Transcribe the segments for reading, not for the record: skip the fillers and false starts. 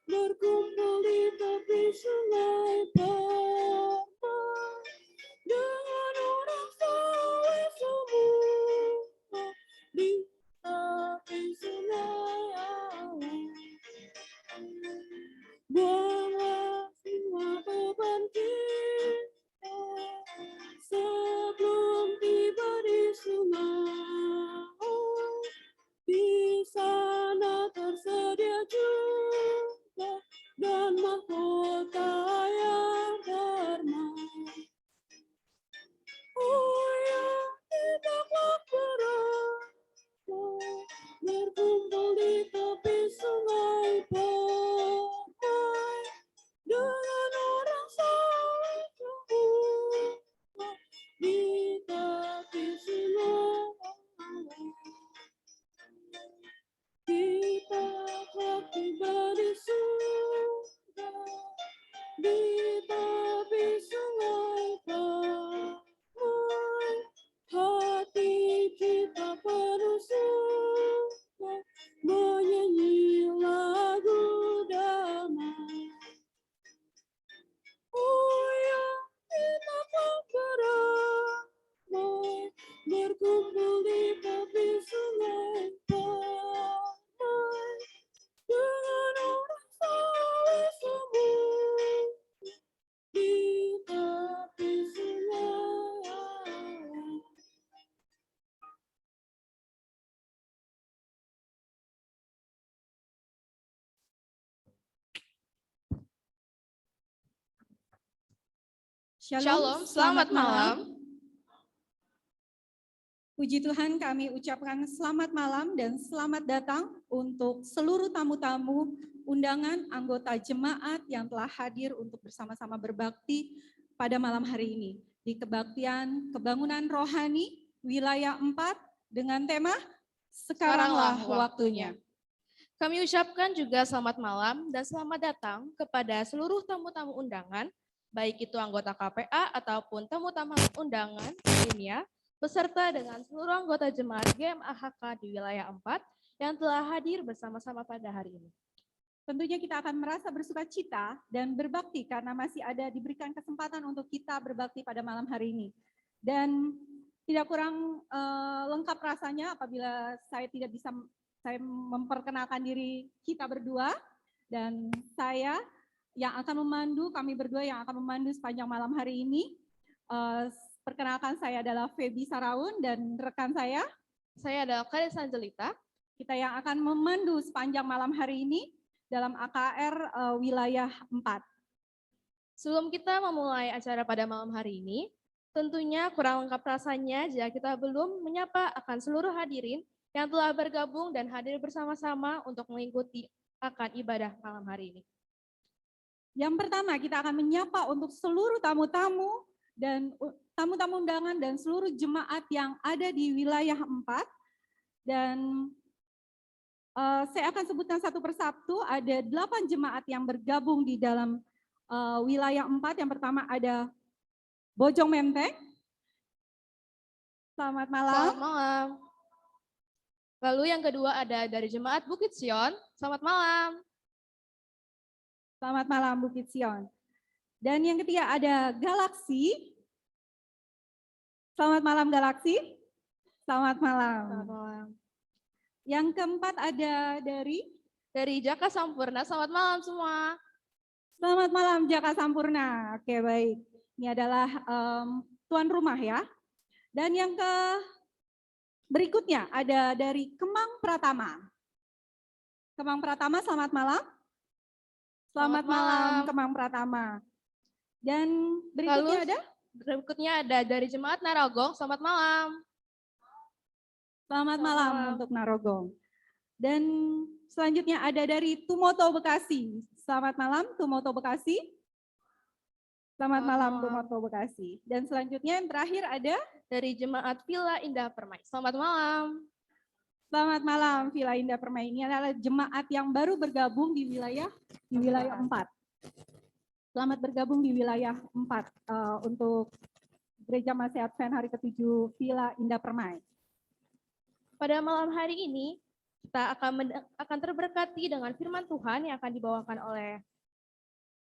berkumpul di tepi sungai Permai dengan orang soleh semua di tepi sungai Awu. Buanglah semua beban kita sebelum tiba di sungai. Di sana tersedia juga dan mahkota yang permai. Oh ya, tidaklah berat berkumpul di tepi sungai Permai dengan orang soleh semua di tepi sungai. Kita telah tiba di surga di tepi sungai Permai. Hati kita penuh suka menyanyi lagu damai. Oh ya, kita telah beramai berkumpul di tepi sungai Permai dengan orang soleh semua di tepi sungai. Shalom, selamat malam. Puji Tuhan, kami ucapkan selamat malam dan selamat datang untuk seluruh tamu-tamu undangan anggota jemaat yang telah hadir untuk bersama-sama berbakti pada malam hari ini di kebaktian kebangunan rohani wilayah 4 dengan tema Sekaranglah Waktunya. Kami ucapkan juga selamat malam dan selamat datang kepada seluruh tamu-tamu undangan, baik itu anggota KPA ataupun tamu-tamu undangan lainnya, beserta dengan seluruh anggota jemaat GMAHK di wilayah 4 yang telah hadir bersama-sama pada hari ini. Tentunya kita akan merasa bersuka cita dan berbakti karena masih ada diberikan kesempatan untuk kita berbakti pada malam hari ini. Dan tidak kurang lengkap rasanya apabila saya tidak bisa memperkenalkan diri kita berdua dan saya yang akan memandu, kami berdua yang akan memandu sepanjang malam hari ini. Perkenalkan, saya adalah Feby Saraun dan rekan saya adalah Kades Angelita. Kita yang akan memandu sepanjang malam hari ini dalam AKR wilayah 4. Sebelum kita memulai acara pada malam hari ini, tentunya kurang lengkap rasanya jika kita belum menyapa akan seluruh hadirin yang telah bergabung dan hadir bersama-sama untuk mengikuti akan ibadah malam hari ini. Yang pertama, kita akan menyapa untuk seluruh tamu-tamu dan tamu-tamu undangan dan seluruh jemaat yang ada di wilayah 4. Dan saya akan sebutkan satu persatu, ada 8 jemaat yang bergabung di dalam wilayah 4. Yang pertama ada Bojong Menteng. Selamat malam. Selamat malam. Lalu yang kedua ada dari jemaat Bukit Sion. Selamat malam. Selamat malam Bukit Sion. Dan yang ketiga ada Galaksi. Selamat malam Galaksi. Selamat malam. Selamat malam. Yang keempat ada dari Jaka Sampurna. Selamat malam semua. Selamat malam Jaka Sampurna. Oke, baik. Ini adalah tuan rumah ya. Dan yang berikutnya ada dari Kemang Pratama. Kemang Pratama, selamat malam. Selamat malam Kemang Pratama. Dan berikutnya ada dari jemaat Narogong. Selamat malam. Selamat malam untuk Narogong. Dan selanjutnya ada dari Tumoto Bekasi. Selamat malam Tumoto Bekasi. Selamat malam Tumoto Bekasi. Dan selanjutnya yang terakhir ada dari jemaat Villa Indah Permai. Selamat malam. Selamat malam Villa Indah Permai. Ini adalah jemaat yang baru bergabung di wilayah 4. Selamat bergabung di wilayah 4 untuk Gereja Masih Advent hari ke-7 Villa Indah Permai. Pada malam hari ini, Kita akan terberkati dengan firman Tuhan yang akan dibawakan oleh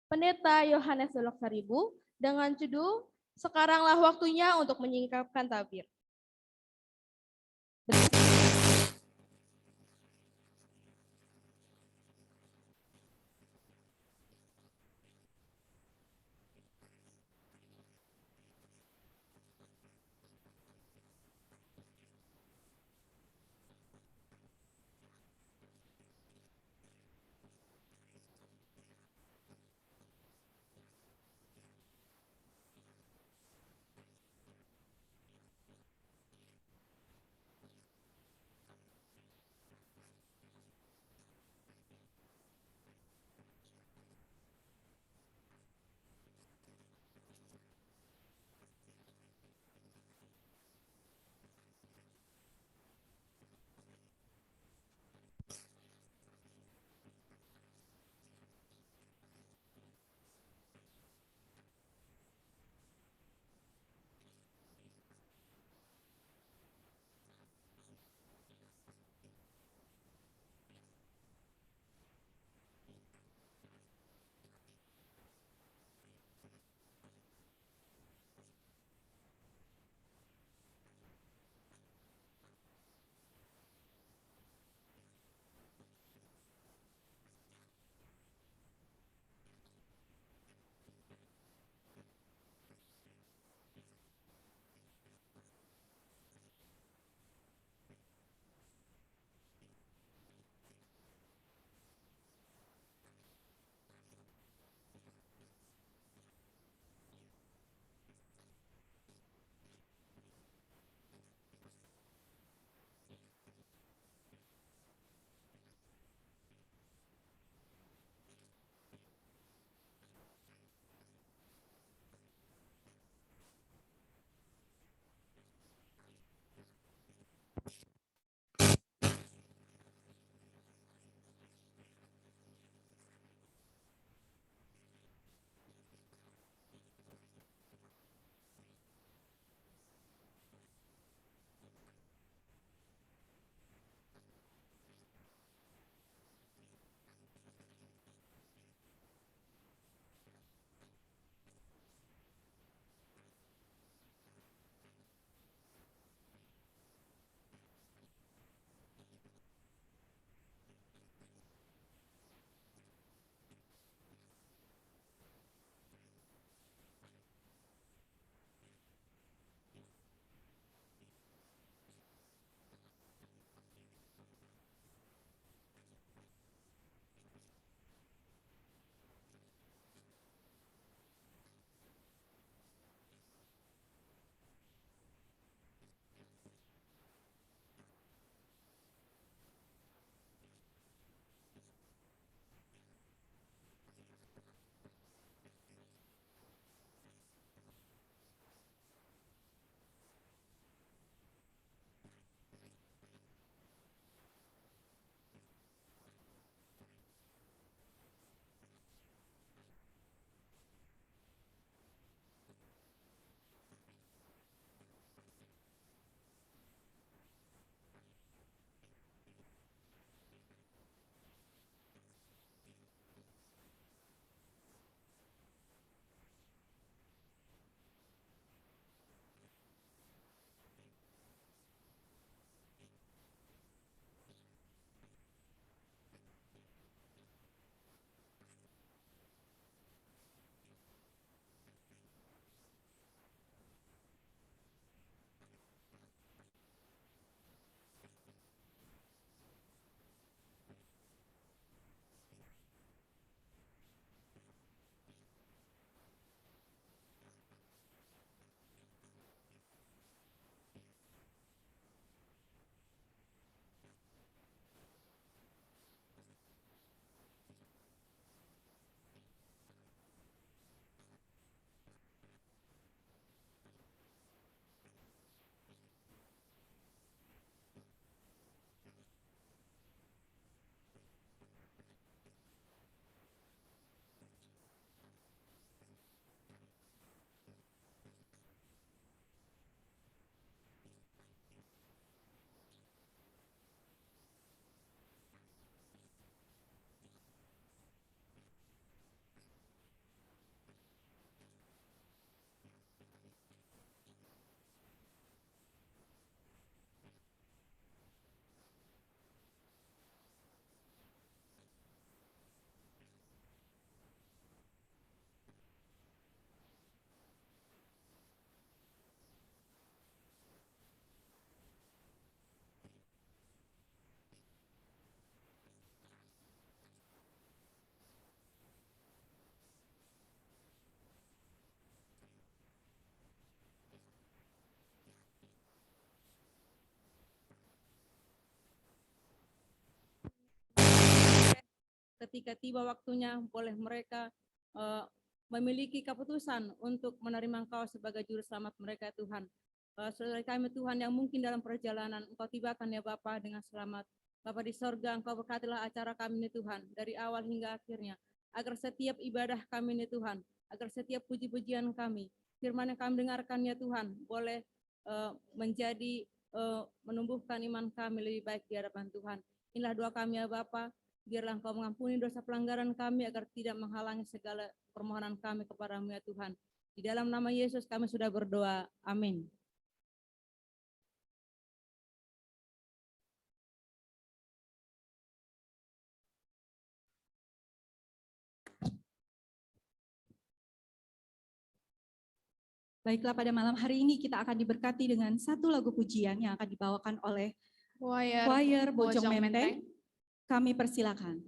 Pendeta Yohanes Dolok Saribu dengan judul Sekaranglah Waktunya untuk Menyingkapkan Tabir. ketika tiba waktunya boleh mereka memiliki keputusan untuk menerima Engkau sebagai juru selamat mereka Tuhan. Saudara kami Tuhan yang mungkin dalam perjalanan Engkau tibakan ya Bapa dengan selamat. Bapa di sorga, Engkau berkatilah acara kami ini Tuhan dari awal hingga akhirnya, agar setiap ibadah kami ini Tuhan, agar setiap puji-pujian kami, firman yang kami dengarkan ya Tuhan, boleh menjadi menumbuhkan iman kami lebih baik di hadapan Tuhan. Inilah doa kami ya Bapa, biarlah Engkau mengampuni dosa pelanggaran kami agar tidak menghalangi segala permohonan kami kepadamu ya Tuhan. Di dalam nama Yesus kami sudah berdoa. Amin. Baiklah, pada malam hari ini kita akan diberkati dengan satu lagu pujian yang akan dibawakan oleh choir Bojong Menteng. Kami persilakan.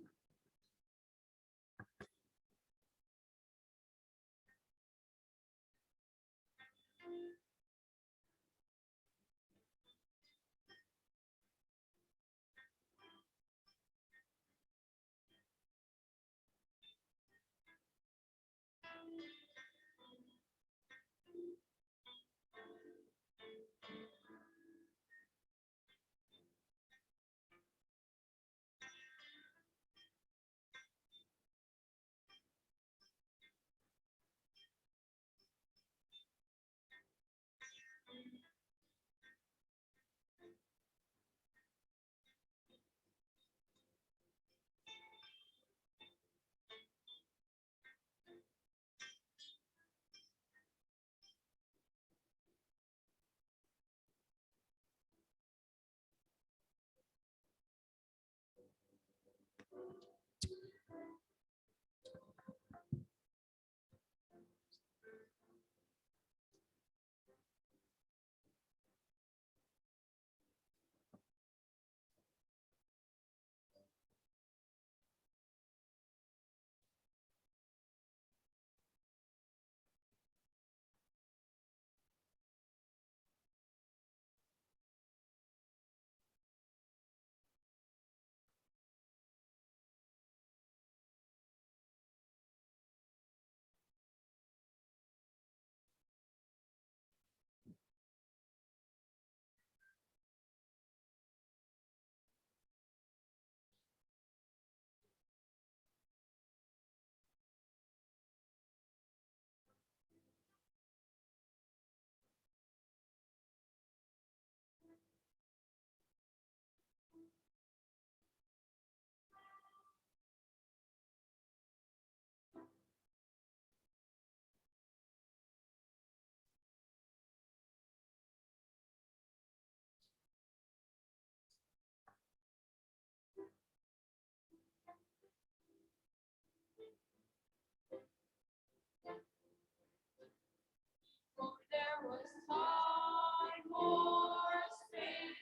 There was time or space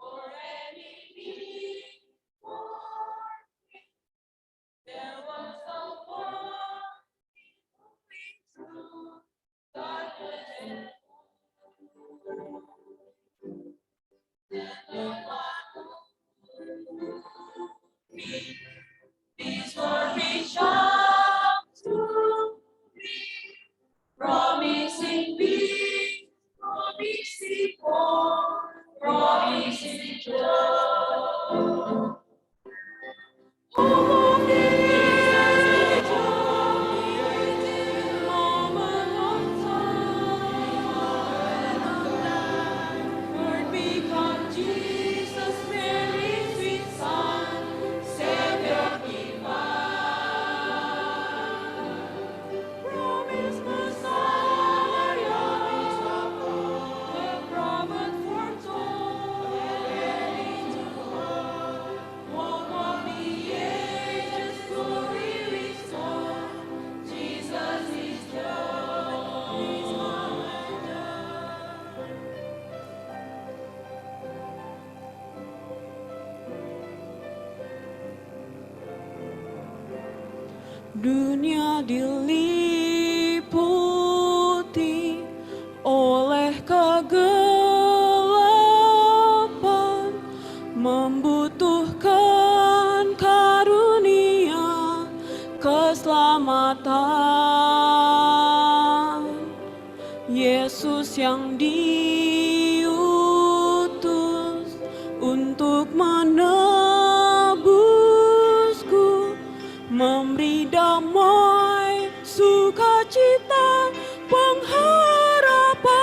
or anything for me. There was a one moving through darkness and then the one who me. These were reached out to me, promising peace, promising hope, promising joy. Oh, this moment of time, Lord, become Jesus, very sweet Son, Savior divine. Promise Messiah, the prophet foretold, ready to hold, hope of the ages, glory restored. Jesus is yours, He's come and done. Dunia diliputi oleh kegelapan, membutuhkan karunia keselamatan. Yesus yang diutus untuk menebusku, memberi damai, sukacita, pengharapan.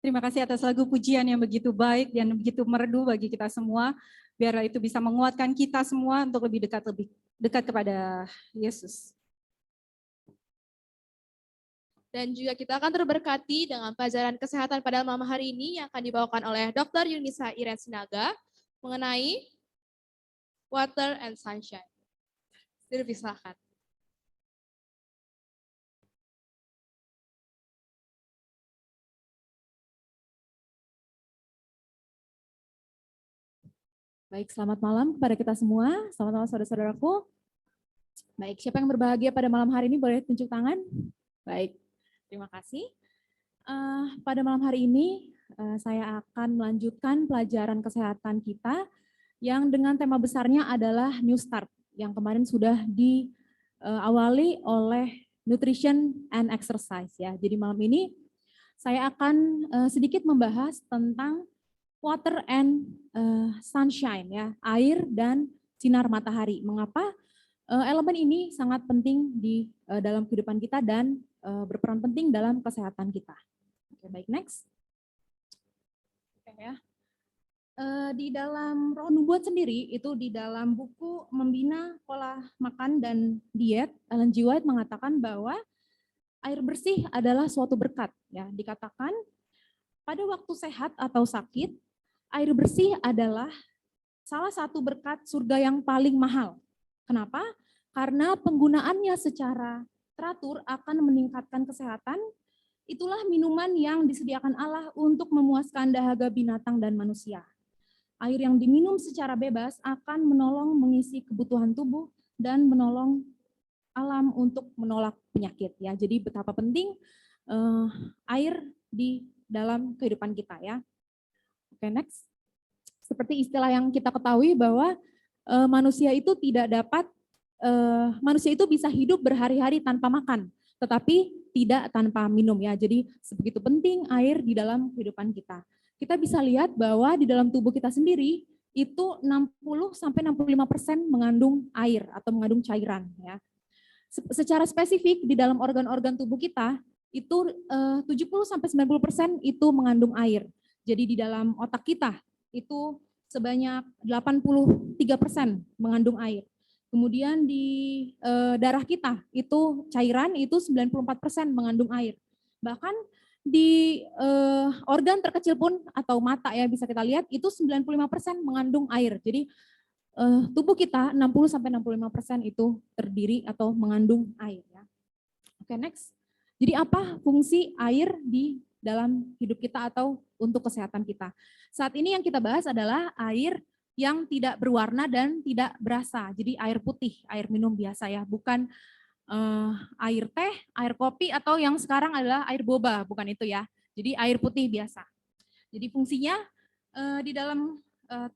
Terima kasih atas lagu pujian yang begitu baik dan begitu merdu bagi kita semua. Biarlah itu bisa menguatkan kita semua untuk lebih dekat kepada Yesus. Dan juga kita akan terberkati dengan pelajaran kesehatan pada malam hari ini yang akan dibawakan oleh Dr. Yunisa Iren Sinaga mengenai water and sunshine. Silakan. Baik, selamat malam kepada kita semua. Selamat malam saudara-saudaraku. Baik, siapa yang berbahagia pada malam hari ini boleh tunjuk tangan? Baik, terima kasih. Pada malam hari ini saya akan melanjutkan pelajaran kesehatan kita yang dengan tema besarnya adalah New Start yang kemarin sudah diawali oleh Nutrition and Exercise ya. Jadi malam ini saya akan sedikit membahas tentang water and sunshine ya, air dan sinar matahari. Mengapa elemen ini sangat penting di dalam kehidupan kita dan berperan penting dalam kesehatan kita. Oke, baik, next. Oke ya. Di dalam Roh Nubuat sendiri itu di dalam buku Membina Pola Makan dan Diet, Ellen G. White mengatakan bahwa air bersih adalah suatu berkat ya. Dikatakan pada waktu sehat atau sakit, air bersih adalah salah satu berkat surga yang paling mahal. Kenapa? Karena penggunaannya secara teratur akan meningkatkan kesehatan. Itulah minuman yang disediakan Allah untuk memuaskan dahaga binatang dan manusia. Air yang diminum secara bebas akan menolong mengisi kebutuhan tubuh dan menolong alam untuk menolak penyakit. Ya, jadi betapa penting air di dalam kehidupan kita ya. Oke, next. Seperti istilah yang kita ketahui bahwa manusia itu manusia itu bisa hidup berhari-hari tanpa makan, tetapi tidak tanpa minum ya. Jadi sebegitu penting air di dalam kehidupan kita. Kita bisa lihat bahwa di dalam tubuh kita sendiri itu 60-65% mengandung air atau mengandung cairan ya. Secara spesifik di dalam organ-organ tubuh kita itu 70-90% itu mengandung air. Jadi di dalam otak kita itu sebanyak 83% mengandung air. Kemudian di darah kita itu cairan itu 94% mengandung air. Bahkan di organ terkecil pun atau mata ya bisa kita lihat itu 95% mengandung air. Jadi tubuh kita 60-65% itu terdiri atau mengandung air. Ya. Oke, next. Jadi apa fungsi air di dalam hidup kita atau untuk kesehatan kita? Saat ini yang kita bahas adalah air yang tidak berwarna dan tidak berasa. Jadi air putih, air minum biasa ya, bukan air teh, air kopi atau yang sekarang adalah air boba, bukan itu ya. Jadi air putih biasa. Jadi fungsinya di dalam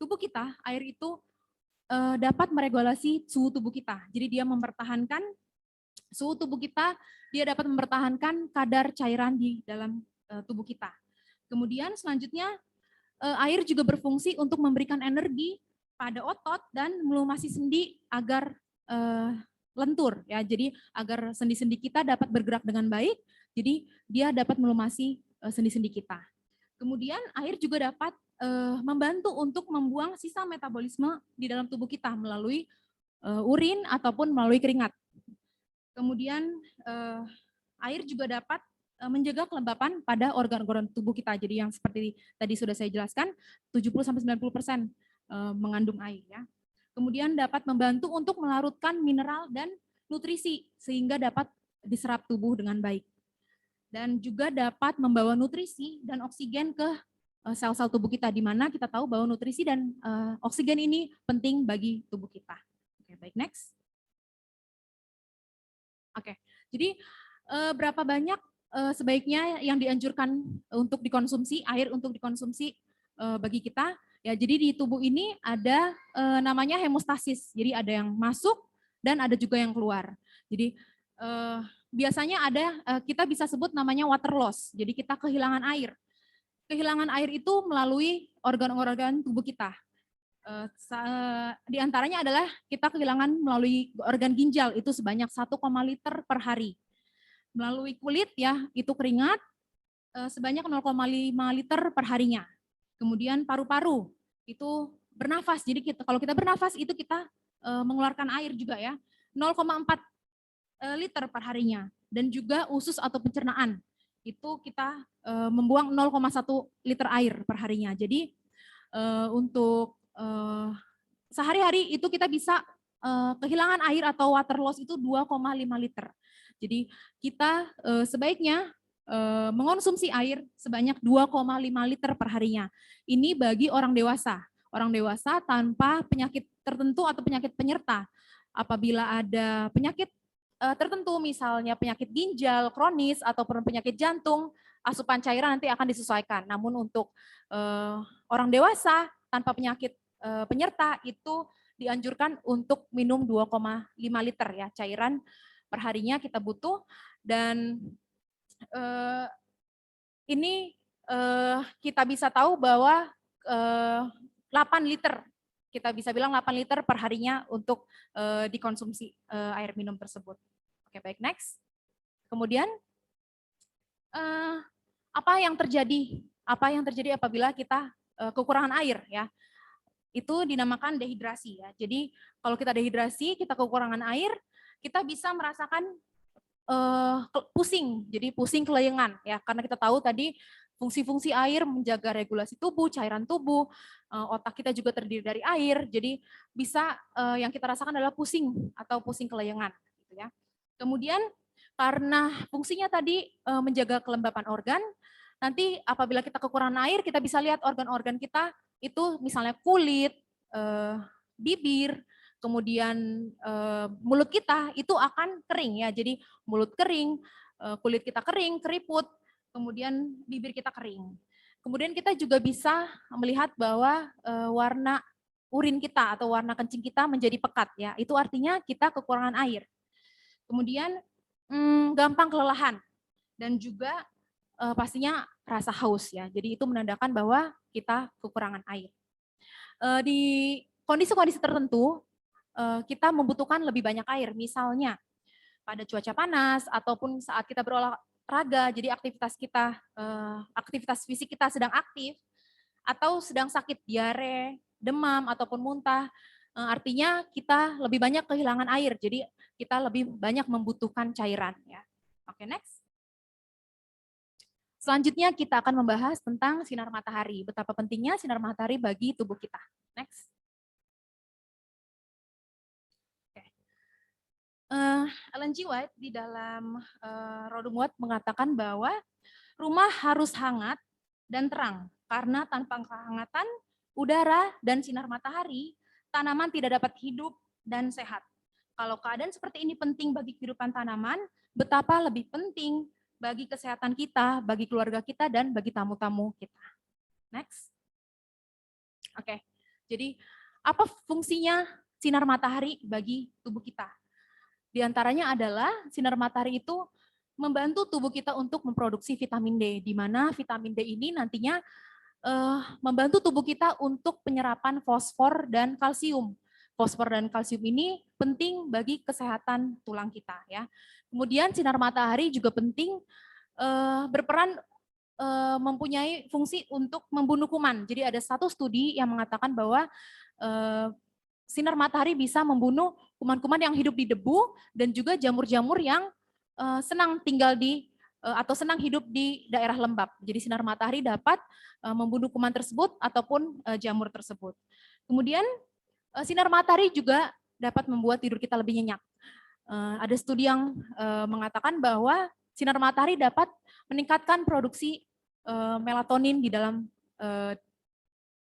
tubuh kita, air itu dapat meregulasi suhu tubuh kita. Jadi dia mempertahankan suhu tubuh kita, dia dapat mempertahankan kadar cairan di dalam tubuh kita. Kemudian selanjutnya air juga berfungsi untuk memberikan energi pada otot dan melumasi sendi agar lentur ya. Jadi agar sendi-sendi kita dapat bergerak dengan baik. Jadi dia dapat melumasi sendi-sendi kita. Kemudian air juga dapat membantu untuk membuang sisa metabolisme di dalam tubuh kita melalui urin ataupun melalui keringat. Kemudian air juga dapat menjaga kelembapan pada organ-organ tubuh kita. Jadi yang seperti tadi sudah saya jelaskan, 70-90% mengandung air ya. Kemudian dapat membantu untuk melarutkan mineral dan nutrisi sehingga dapat diserap tubuh dengan baik. Dan juga dapat membawa nutrisi dan oksigen ke sel-sel tubuh kita, di mana kita tahu bahwa nutrisi dan oksigen ini penting bagi tubuh kita. Oke, baik, next. Oke, jadi berapa banyak sebaiknya yang dianjurkan untuk dikonsumsi, air untuk dikonsumsi bagi kita? Ya, jadi di tubuh ini ada namanya hemostasis, jadi ada yang masuk dan ada juga yang keluar. Jadi biasanya ada kita bisa sebut namanya water loss, jadi kita kehilangan air. Kehilangan air itu melalui organ-organ tubuh kita. Di antaranya adalah kita kehilangan melalui organ ginjal itu sebanyak 1,5 liter per hari. Melalui kulit ya itu keringat sebanyak 0,5 liter per harinya. Kemudian paru-paru itu bernafas. Jadi kalau kita bernafas itu kita mengeluarkan air juga ya. 0,4 liter per harinya. Dan juga usus atau pencernaan itu kita membuang 0,1 liter air per harinya. Jadi untuk sehari-hari itu kita bisa kehilangan air atau water loss itu 2,5 liter. Jadi kita sebaiknya mengonsumsi air sebanyak 2,5 liter per harinya. Ini bagi orang dewasa. Orang dewasa tanpa penyakit tertentu atau penyakit penyerta. Apabila ada penyakit tertentu misalnya penyakit ginjal kronis ataupun penyakit jantung, asupan cairan nanti akan disesuaikan. Namun untuk orang dewasa tanpa penyakit penyerta itu dianjurkan untuk minum 2,5 liter ya cairan per harinya kita butuh. Dan ini kita bisa tahu bahwa 8 liter, kita bisa bilang 8 liter per harinya untuk dikonsumsi air minum tersebut. Oke, baik, next. Kemudian apa yang terjadi? Apa yang terjadi apabila kita kekurangan air ya? Itu dinamakan dehidrasi ya. Jadi kalau kita dehidrasi, kita kekurangan air, kita bisa merasakan pusing. Jadi pusing kelayangan ya, karena kita tahu tadi fungsi-fungsi air menjaga regulasi tubuh, cairan tubuh, otak kita juga terdiri dari air. Jadi bisa yang kita rasakan adalah pusing atau pusing kelayangan gitu ya. Kemudian karena fungsinya tadi menjaga kelembapan organ, nanti apabila kita kekurangan air, kita bisa lihat organ-organ kita itu misalnya kulit, bibir, kemudian mulut kita itu akan kering ya. Jadi mulut kering, kulit kita kering, keriput, kemudian bibir kita kering. Kemudian kita juga bisa melihat bahwa warna urin kita atau warna kencing kita menjadi pekat ya. Itu artinya kita kekurangan air. Kemudian gampang kelelahan dan juga pastinya rasa haus ya. Jadi itu menandakan bahwa kita kekurangan air. Di kondisi-kondisi tertentu kita membutuhkan lebih banyak air. Misalnya pada cuaca panas ataupun saat kita berolahraga, jadi aktivitas fisik kita sedang aktif atau sedang sakit diare, demam ataupun muntah, artinya kita lebih banyak kehilangan air, jadi kita lebih banyak membutuhkan cairan ya. Oke, next. Selanjutnya kita akan membahas tentang sinar matahari, betapa pentingnya sinar matahari bagi tubuh kita. Next. Ellen G. White di dalam Rodung Watt mengatakan bahwa rumah harus hangat dan terang, karena tanpa kehangatan, udara, dan sinar matahari, tanaman tidak dapat hidup dan sehat. Kalau keadaan seperti ini penting bagi kehidupan tanaman, betapa lebih penting bagi kesehatan kita, bagi keluarga kita, dan bagi tamu-tamu kita. Next. Oke, jadi apa fungsinya sinar matahari bagi tubuh kita? Di antaranya adalah sinar matahari itu membantu tubuh kita untuk memproduksi vitamin D, di mana vitamin D ini nantinya membantu tubuh kita untuk penyerapan fosfor dan kalsium. Fosfor dan kalsium ini penting bagi kesehatan tulang kita ya. Kemudian sinar matahari juga penting berperan mempunyai fungsi untuk membunuh kuman. Jadi ada satu studi yang mengatakan bahwa sinar matahari bisa membunuh kuman-kuman yang hidup di debu dan juga jamur-jamur yang senang tinggal di atau senang hidup di daerah lembab. Jadi sinar matahari dapat membunuh kuman tersebut ataupun jamur tersebut. Kemudian sinar matahari juga dapat membuat tidur kita lebih nyenyak. Ada studi yang mengatakan bahwa sinar matahari dapat meningkatkan produksi melatonin di dalam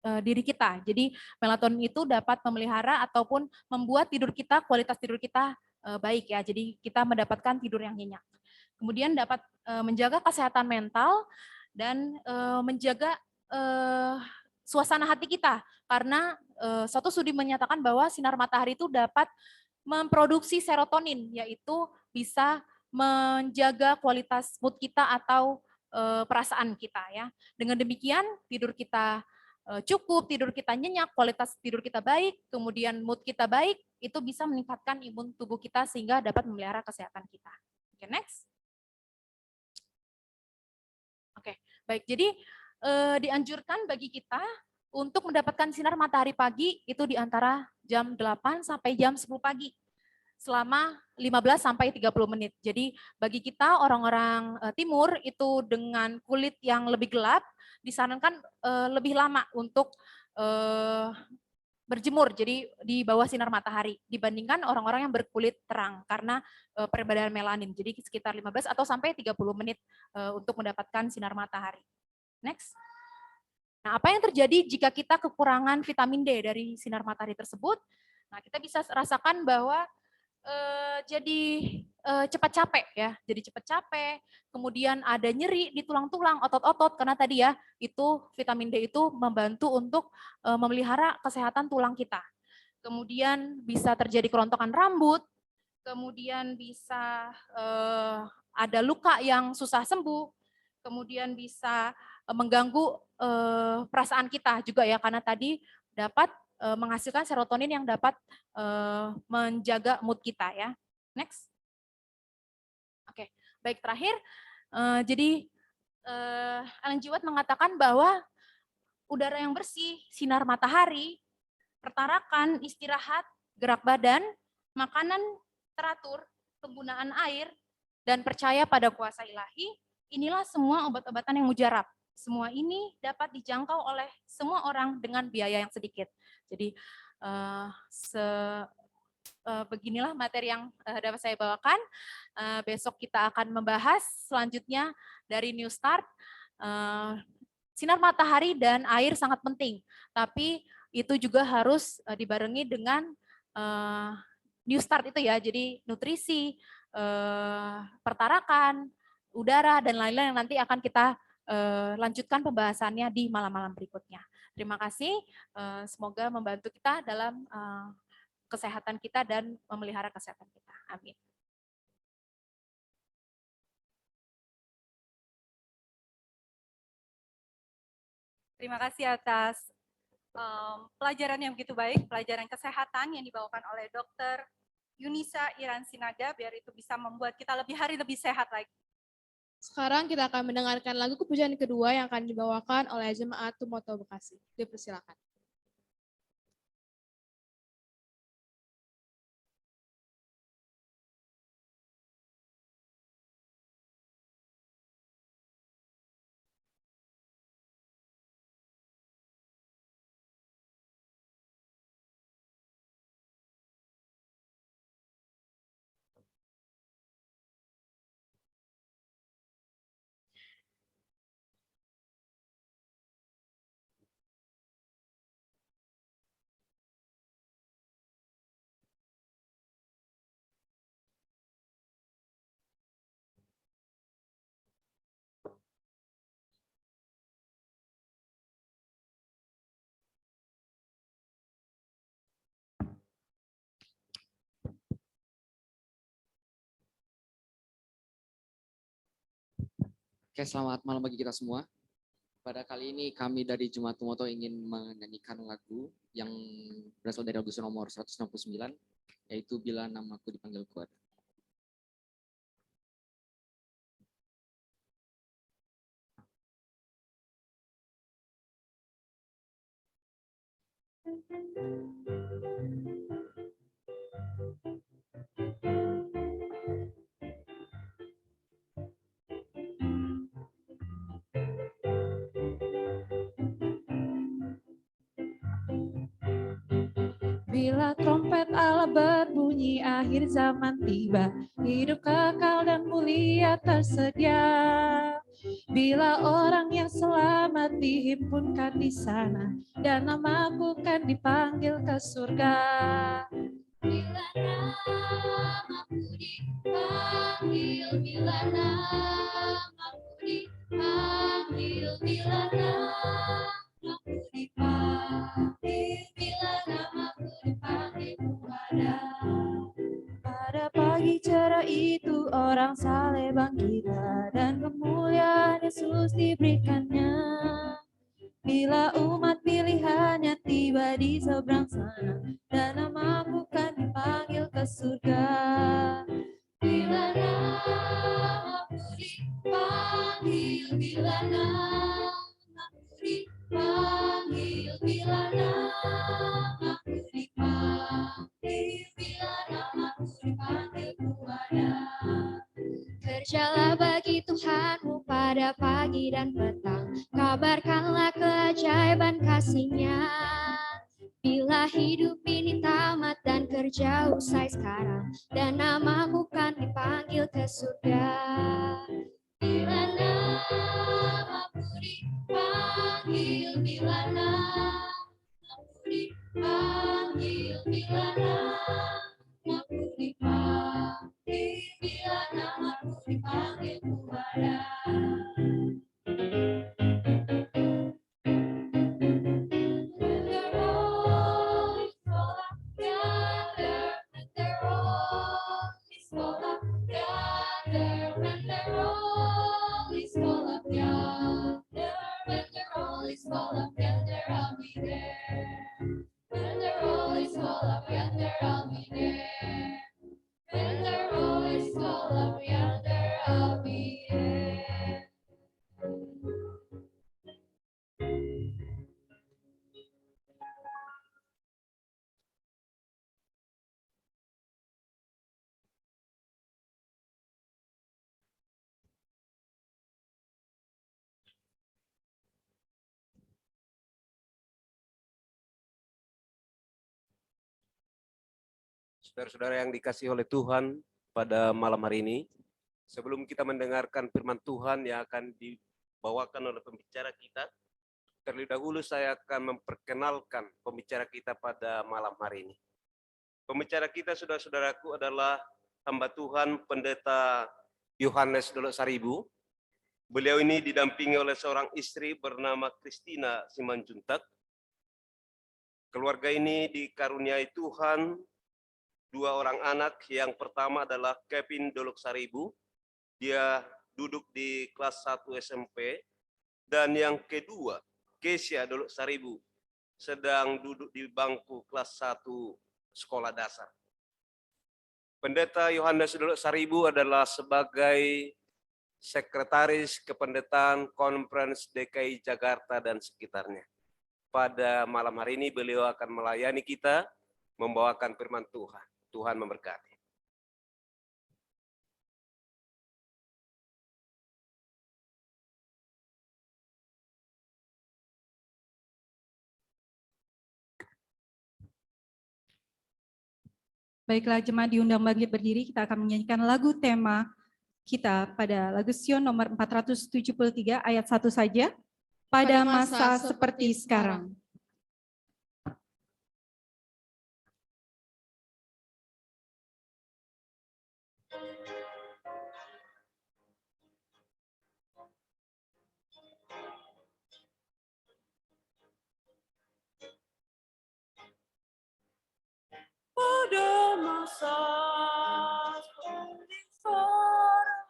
diri kita. Jadi melatonin itu dapat memelihara ataupun membuat tidur kita, kualitas tidur kita baik ya. Jadi kita mendapatkan tidur yang nyenyak. Kemudian dapat menjaga kesehatan mental dan menjaga suasana hati kita. Karena suatu studi menyatakan bahwa sinar matahari itu dapat memproduksi serotonin, yaitu bisa menjaga kualitas mood kita atau perasaan kita ya. Dengan demikian tidur kita cukup, tidur kita nyenyak, kualitas tidur kita baik, kemudian mood kita baik, itu bisa meningkatkan imun tubuh kita sehingga dapat memelihara kesehatan kita. Oke, next. Oke, baik. Jadi dianjurkan bagi kita untuk mendapatkan sinar matahari pagi itu di antara jam 8 sampai jam 10 pagi selama 15 sampai 30 menit. Jadi bagi kita orang-orang timur itu dengan kulit yang lebih gelap disarankan lebih lama untuk berjemur, jadi di bawah sinar matahari dibandingkan orang-orang yang berkulit terang karena perbedaan melanin. Jadi sekitar 15 atau sampai 30 menit untuk mendapatkan sinar matahari. Next. Nah, apa yang terjadi jika kita kekurangan vitamin D dari sinar matahari tersebut? Nah, kita bisa rasakan bahwa jadi cepat capek ya, jadi cepat capek, kemudian ada nyeri di tulang-tulang, otot-otot, karena tadi ya, itu vitamin D itu membantu untuk memelihara kesehatan tulang kita. Kemudian bisa terjadi kerontokan rambut, kemudian bisa ada luka yang susah sembuh, kemudian bisa mengganggu perasaan kita juga ya, karena tadi dapat menghasilkan serotonin yang dapat menjaga mood kita ya. Next. Oke, baik terakhir. Jadi Ellen G. White mengatakan bahwa udara yang bersih, sinar matahari, pertarakan, istirahat, gerak badan, makanan teratur, penggunaan air, dan percaya pada kuasa ilahi, inilah semua obat-obatan yang mujarab. Semua ini dapat dijangkau oleh semua orang dengan biaya yang sedikit. Jadi beginilah materi yang dapat saya bawakan. Besok kita akan membahas selanjutnya dari New Start. Sinar matahari dan air sangat penting, tapi itu juga harus dibarengi dengan New Start itu ya, jadi nutrisi, pertarakan, udara, dan lain-lain yang nanti akan kita lanjutkan pembahasannya di malam-malam berikutnya. Terima kasih, semoga membantu kita dalam kesehatan kita dan memelihara kesehatan kita. Amin. Terima kasih atas pelajaran yang begitu baik, pelajaran kesehatan yang dibawakan oleh Dr. Yunisa Iran Sinaga, biar itu bisa membuat kita lebih sehat lagi. Sekarang kita akan mendengarkan lagu kepujian kedua yang akan dibawakan oleh Jemaat Tumoto Bekasi. Dipersilakan. Oke, selamat malam bagi kita semua. Pada kali ini kami dari Jemaat Tumoto ingin menyanyikan lagu yang berasal dari lagu nomor 169, yaitu Bila Namaku Dipanggil Kuat. Bila trompet Allah berbunyi, akhir zaman tiba, hidup kekal dan mulia tersedia. Bila orang yang selamat dihimpunkan di sana, dan namaku kan dipanggil ke surga. Bila namaku dipanggil, bila namaku dipanggil, bila namaku dipanggil, bila namaku dipanggil, pada pagi cerah itu orang saleh bangkit dan kemuliaan Yesus diberikannya. Bila umat pilihannya tiba di seberang sana, dan namaku kan dipanggil ke surga. Bila namaku dipanggil, bila namaku dipanggil, bila namaku dipanggil, bila namaku dipanggil, ku ada. Kerjalah bagi Tuhanmu pada pagi dan petang, kabarkanlah keajaiban kasih-Nya. Bila hidup ini tamat dan kerja usai sekarang, dan namamu kan dipanggil ke surga. Bila namaku dipanggil, bila namaku dipanggil, bila namaku dipanggil, bila namaku dipanggil, ku ada. Saudara-saudara yang dikasihi oleh Tuhan pada malam hari ini, sebelum kita mendengarkan firman Tuhan yang akan dibawakan oleh pembicara kita, terlebih dahulu saya akan memperkenalkan pembicara kita pada malam hari ini. Pembicara kita, saudara-saudaraku, adalah hamba Tuhan Pendeta Yohanes Dolok Saribu. Beliau ini didampingi oleh seorang istri bernama Christina Simanjuntak. Keluarga ini dikaruniai Tuhan 2 orang anak. Yang pertama adalah Kevin Dolok Saribu, dia duduk di kelas 1 SMP, dan yang kedua Kesia Dolok Saribu, sedang duduk di bangku kelas 1 sekolah dasar. Pendeta Yohanes Saribu adalah sebagai Sekretaris Kependetaan Conference DKI Jakarta dan sekitarnya. Pada malam hari ini beliau akan melayani kita, membawakan firman Tuhan. Tuhan memberkati. Baiklah, jemaat diundang bangkit berdiri, kita akan menyanyikan lagu tema kita pada lagu Sion nomor 473 ayat 1 saja. Pada masa seperti sekarang. Pada masa seperti sekarang,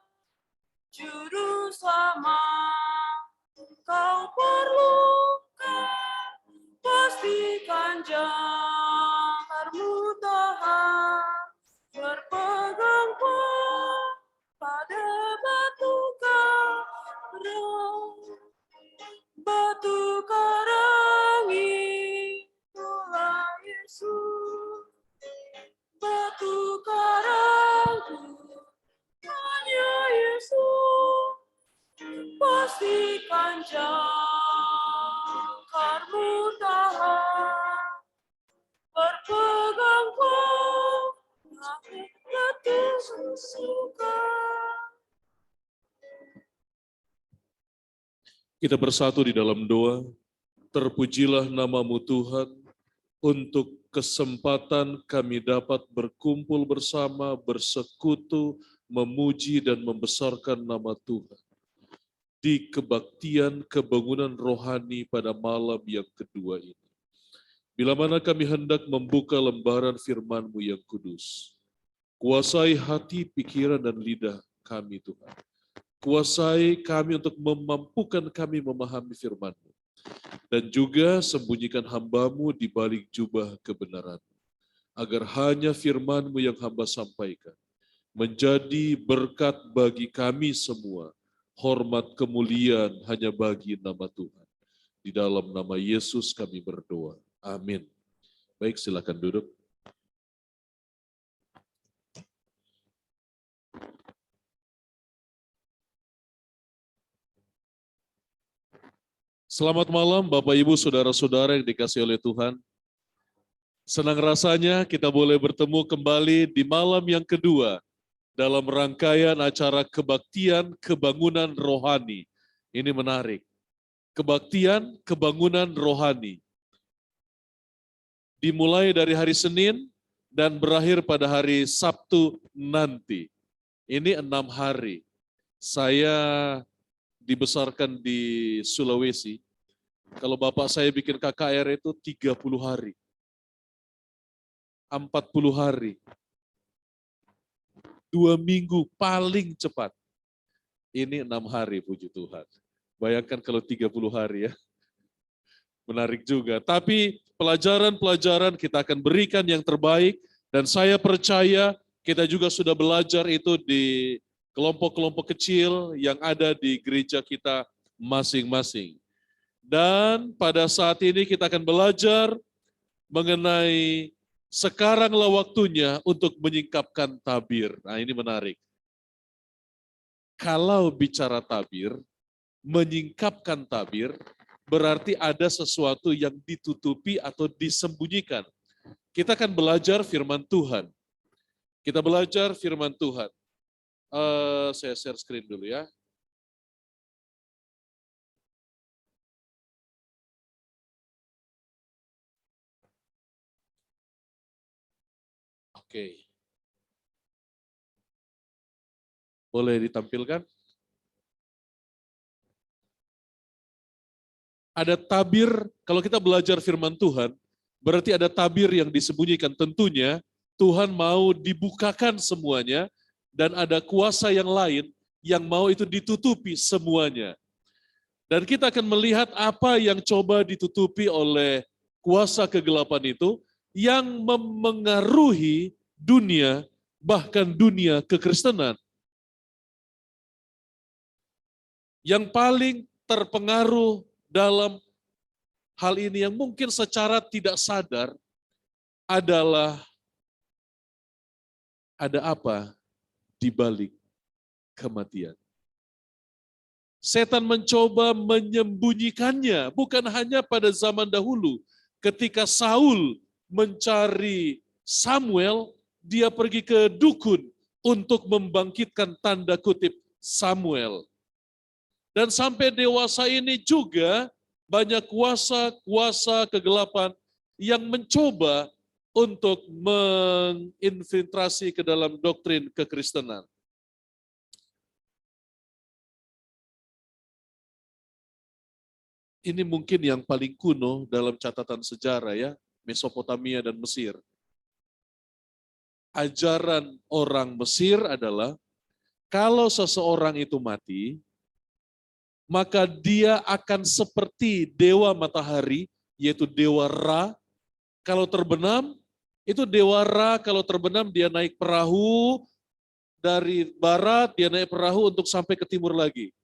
Juru Selamat kau perlukan, pastikan jangkarmu tahan, berpegang pada batu karang itulah Yesus. Batu karangku hanya Yesus, pastikan jangkarmu tahan, berpegang pada batu suka. Kita bersatu di dalam doa. Terpujilah namamu Tuhan, untuk kesempatan kami dapat berkumpul bersama, bersekutu, memuji dan membesarkan nama Tuhan. Di kebaktian kebangunan rohani pada malam yang kedua ini. Bila mana kami hendak membuka lembaran firman-Mu yang kudus. Kuasai hati, pikiran, dan lidah kami Tuhan. Kuasai kami untuk memampukan kami memahami firman-Mu. Dan juga sembunyikan hamba-Mu di balik jubah kebenaran, agar hanya firman-Mu yang hamba sampaikan, menjadi berkat bagi kami semua, hormat kemuliaan hanya bagi nama Tuhan. Di dalam nama Yesus kami berdoa. Amin. Baik, silakan duduk. Selamat malam Bapak Ibu Saudara-saudara yang dikasihi oleh Tuhan. Senang rasanya kita boleh bertemu kembali di malam yang kedua dalam rangkaian acara kebaktian kebangunan rohani. Ini menarik. Kebaktian kebangunan rohani. Dimulai dari hari Senin dan berakhir pada hari Sabtu nanti. Ini 6 hari. Saya dibesarkan di Sulawesi. Kalau bapak saya bikin KKR itu 30 hari. 40 hari. 2 minggu paling cepat. Ini 6 hari, puji Tuhan. Bayangkan kalau 30 hari ya. Menarik juga. Tapi pelajaran-pelajaran kita akan berikan yang terbaik. Dan saya percaya kita juga sudah belajar itu di kelompok-kelompok kecil yang ada di gereja kita masing-masing. Dan pada saat ini kita akan belajar mengenai sekaranglah waktunya untuk menyingkapkan tabir. Nah ini menarik. Kalau bicara tabir, menyingkapkan tabir, berarti ada sesuatu yang ditutupi atau disembunyikan. Kita akan belajar firman Tuhan. Kita belajar firman Tuhan. Saya share screen dulu ya. Oke. Boleh ditampilkan? Ada tabir, kalau kita belajar firman Tuhan, berarti ada tabir yang disembunyikan. Tentunya Tuhan mau dibukakan semuanya, dan ada kuasa yang lain yang mau itu ditutupi semuanya. Dan kita akan melihat apa yang coba ditutupi oleh kuasa kegelapan itu, yang memengaruhi dunia bahkan dunia kekristenan. Yang paling terpengaruh dalam hal ini yang mungkin secara tidak sadar adalah ada apa di balik kematian. Setan mencoba menyembunyikannya, bukan hanya pada zaman dahulu. Ketika Saul mencari Samuel, dia pergi ke dukun untuk membangkitkan tanda kutip Samuel. Dan sampai dewasa ini juga banyak kuasa-kuasa kegelapan yang mencoba untuk menginfiltrasi ke dalam doktrin kekristenan. Ini mungkin yang paling kuno dalam catatan sejarah ya, Mesopotamia dan Mesir. Ajaran orang Mesir adalah kalau seseorang itu mati, maka dia akan seperti dewa matahari, yaitu dewa Ra. Kalau terbenam, itu dewa Ra, kalau terbenam dia naik perahu, dari barat dia naik perahu untuk sampai ke timur lagi.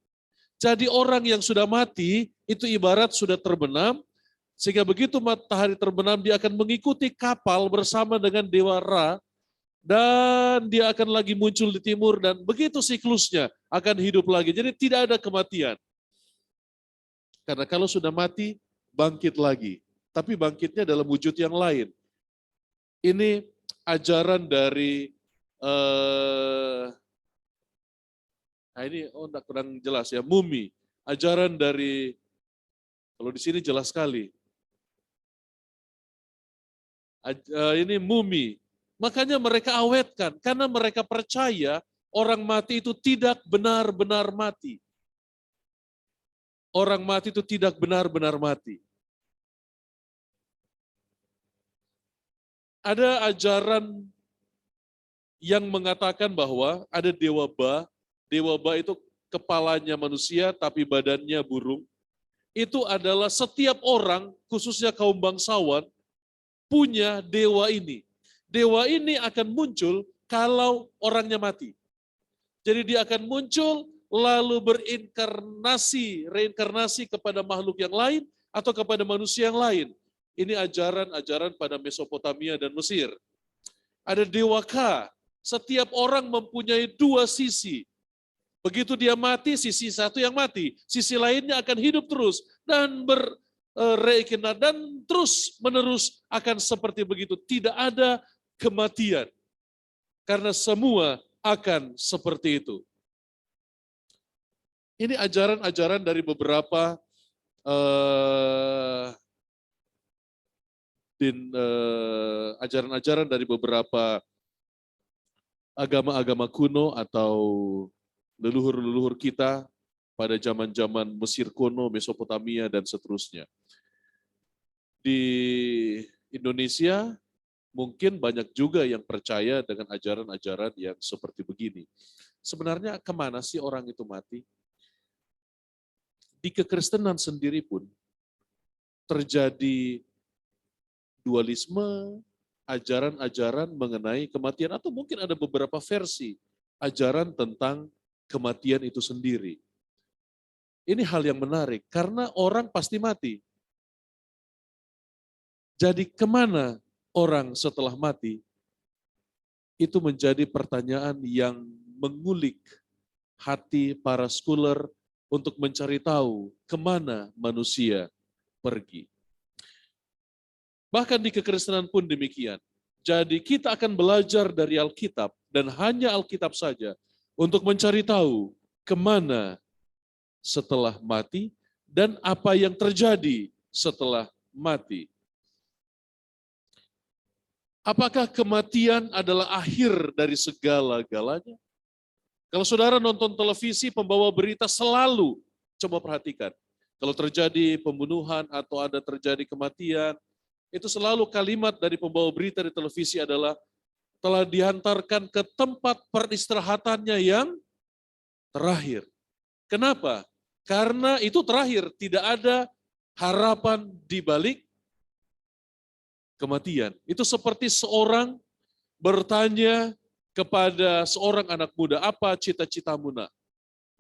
Jadi orang yang sudah mati, itu ibarat sudah terbenam, sehingga begitu matahari terbenam, dia akan mengikuti kapal bersama dengan dewa Ra, dan dia akan lagi muncul di timur, dan begitu siklusnya akan hidup lagi. Jadi tidak ada kematian. Karena kalau sudah mati, bangkit lagi. Tapi bangkitnya dalam wujud yang lain. Ini ajaran dari, nah ini enggak kurang jelas ya, mumi. Ajaran dari, kalau di sini jelas sekali. Ini mumi. Makanya mereka awetkan, karena mereka percaya orang mati itu tidak benar-benar mati. Orang mati itu tidak benar-benar mati. Ada ajaran yang mengatakan bahwa ada dewa Ba. Dewa Ba itu kepalanya manusia tapi badannya burung. Itu adalah setiap orang, khususnya kaum bangsawan, punya dewa ini. Dewa ini akan muncul kalau orangnya mati. Jadi dia akan muncul lalu reinkarnasi kepada makhluk yang lain atau kepada manusia yang lain. Ini ajaran-ajaran pada Mesopotamia dan Mesir. Ada dewa Ka. Setiap orang mempunyai dua sisi. Begitu dia mati, sisi satu yang mati. Sisi lainnya akan hidup terus dan berreinkarnasi dan terus menerus akan seperti begitu. Tidak ada kematian. Karena semua akan seperti itu. Ini ajaran-ajaran dari beberapa ajaran-ajaran dari beberapa agama-agama kuno atau leluhur-leluhur kita pada zaman-zaman Mesir kuno, Mesopotamia, dan seterusnya. Di Indonesia mungkin banyak juga yang percaya dengan ajaran-ajaran yang seperti begini. Sebenarnya kemana sih orang itu mati? Di kekristenan sendiri pun terjadi dualisme, ajaran-ajaran mengenai kematian, atau mungkin ada beberapa versi ajaran tentang kematian itu sendiri. Ini hal yang menarik, karena orang pasti mati. Jadi kemana orang setelah mati? Itu menjadi pertanyaan yang mengulik hati para scholar untuk mencari tahu kemana manusia pergi. Bahkan di kekristenan pun demikian. Jadi kita akan belajar dari Alkitab dan hanya Alkitab saja untuk mencari tahu kemana setelah mati dan apa yang terjadi setelah mati. Apakah kematian adalah akhir dari segala-galanya? Kalau saudara nonton televisi, pembawa berita selalu, coba perhatikan, kalau terjadi pembunuhan atau ada terjadi kematian, itu selalu kalimat dari pembawa berita di televisi adalah telah dihantarkan ke tempat peristirahatannya yang terakhir. Kenapa? Karena itu terakhir, tidak ada harapan di balik kematian. Itu seperti seorang bertanya kepada seorang anak muda, apa cita-citamu nak?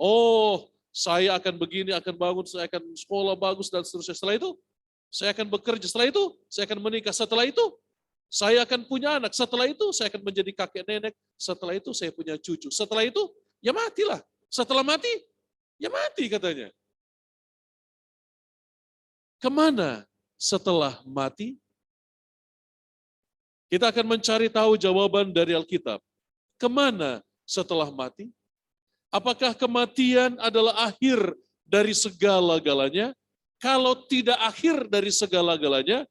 Oh, saya akan begini, akan bangun, saya akan sekolah bagus dan seterusnya. Setelah itu, saya akan bekerja. Setelah itu, saya akan menikah. Setelah itu, saya akan punya anak. Setelah itu, saya akan menjadi kakek nenek. Setelah itu, saya punya cucu. Setelah itu, ya matilah. Setelah mati, ya mati katanya. Kemana setelah mati? Kita akan mencari tahu jawaban dari Alkitab. Kemana setelah mati? Apakah kematian adalah akhir dari segala-galanya? Kalau tidak akhir dari segala-galanya,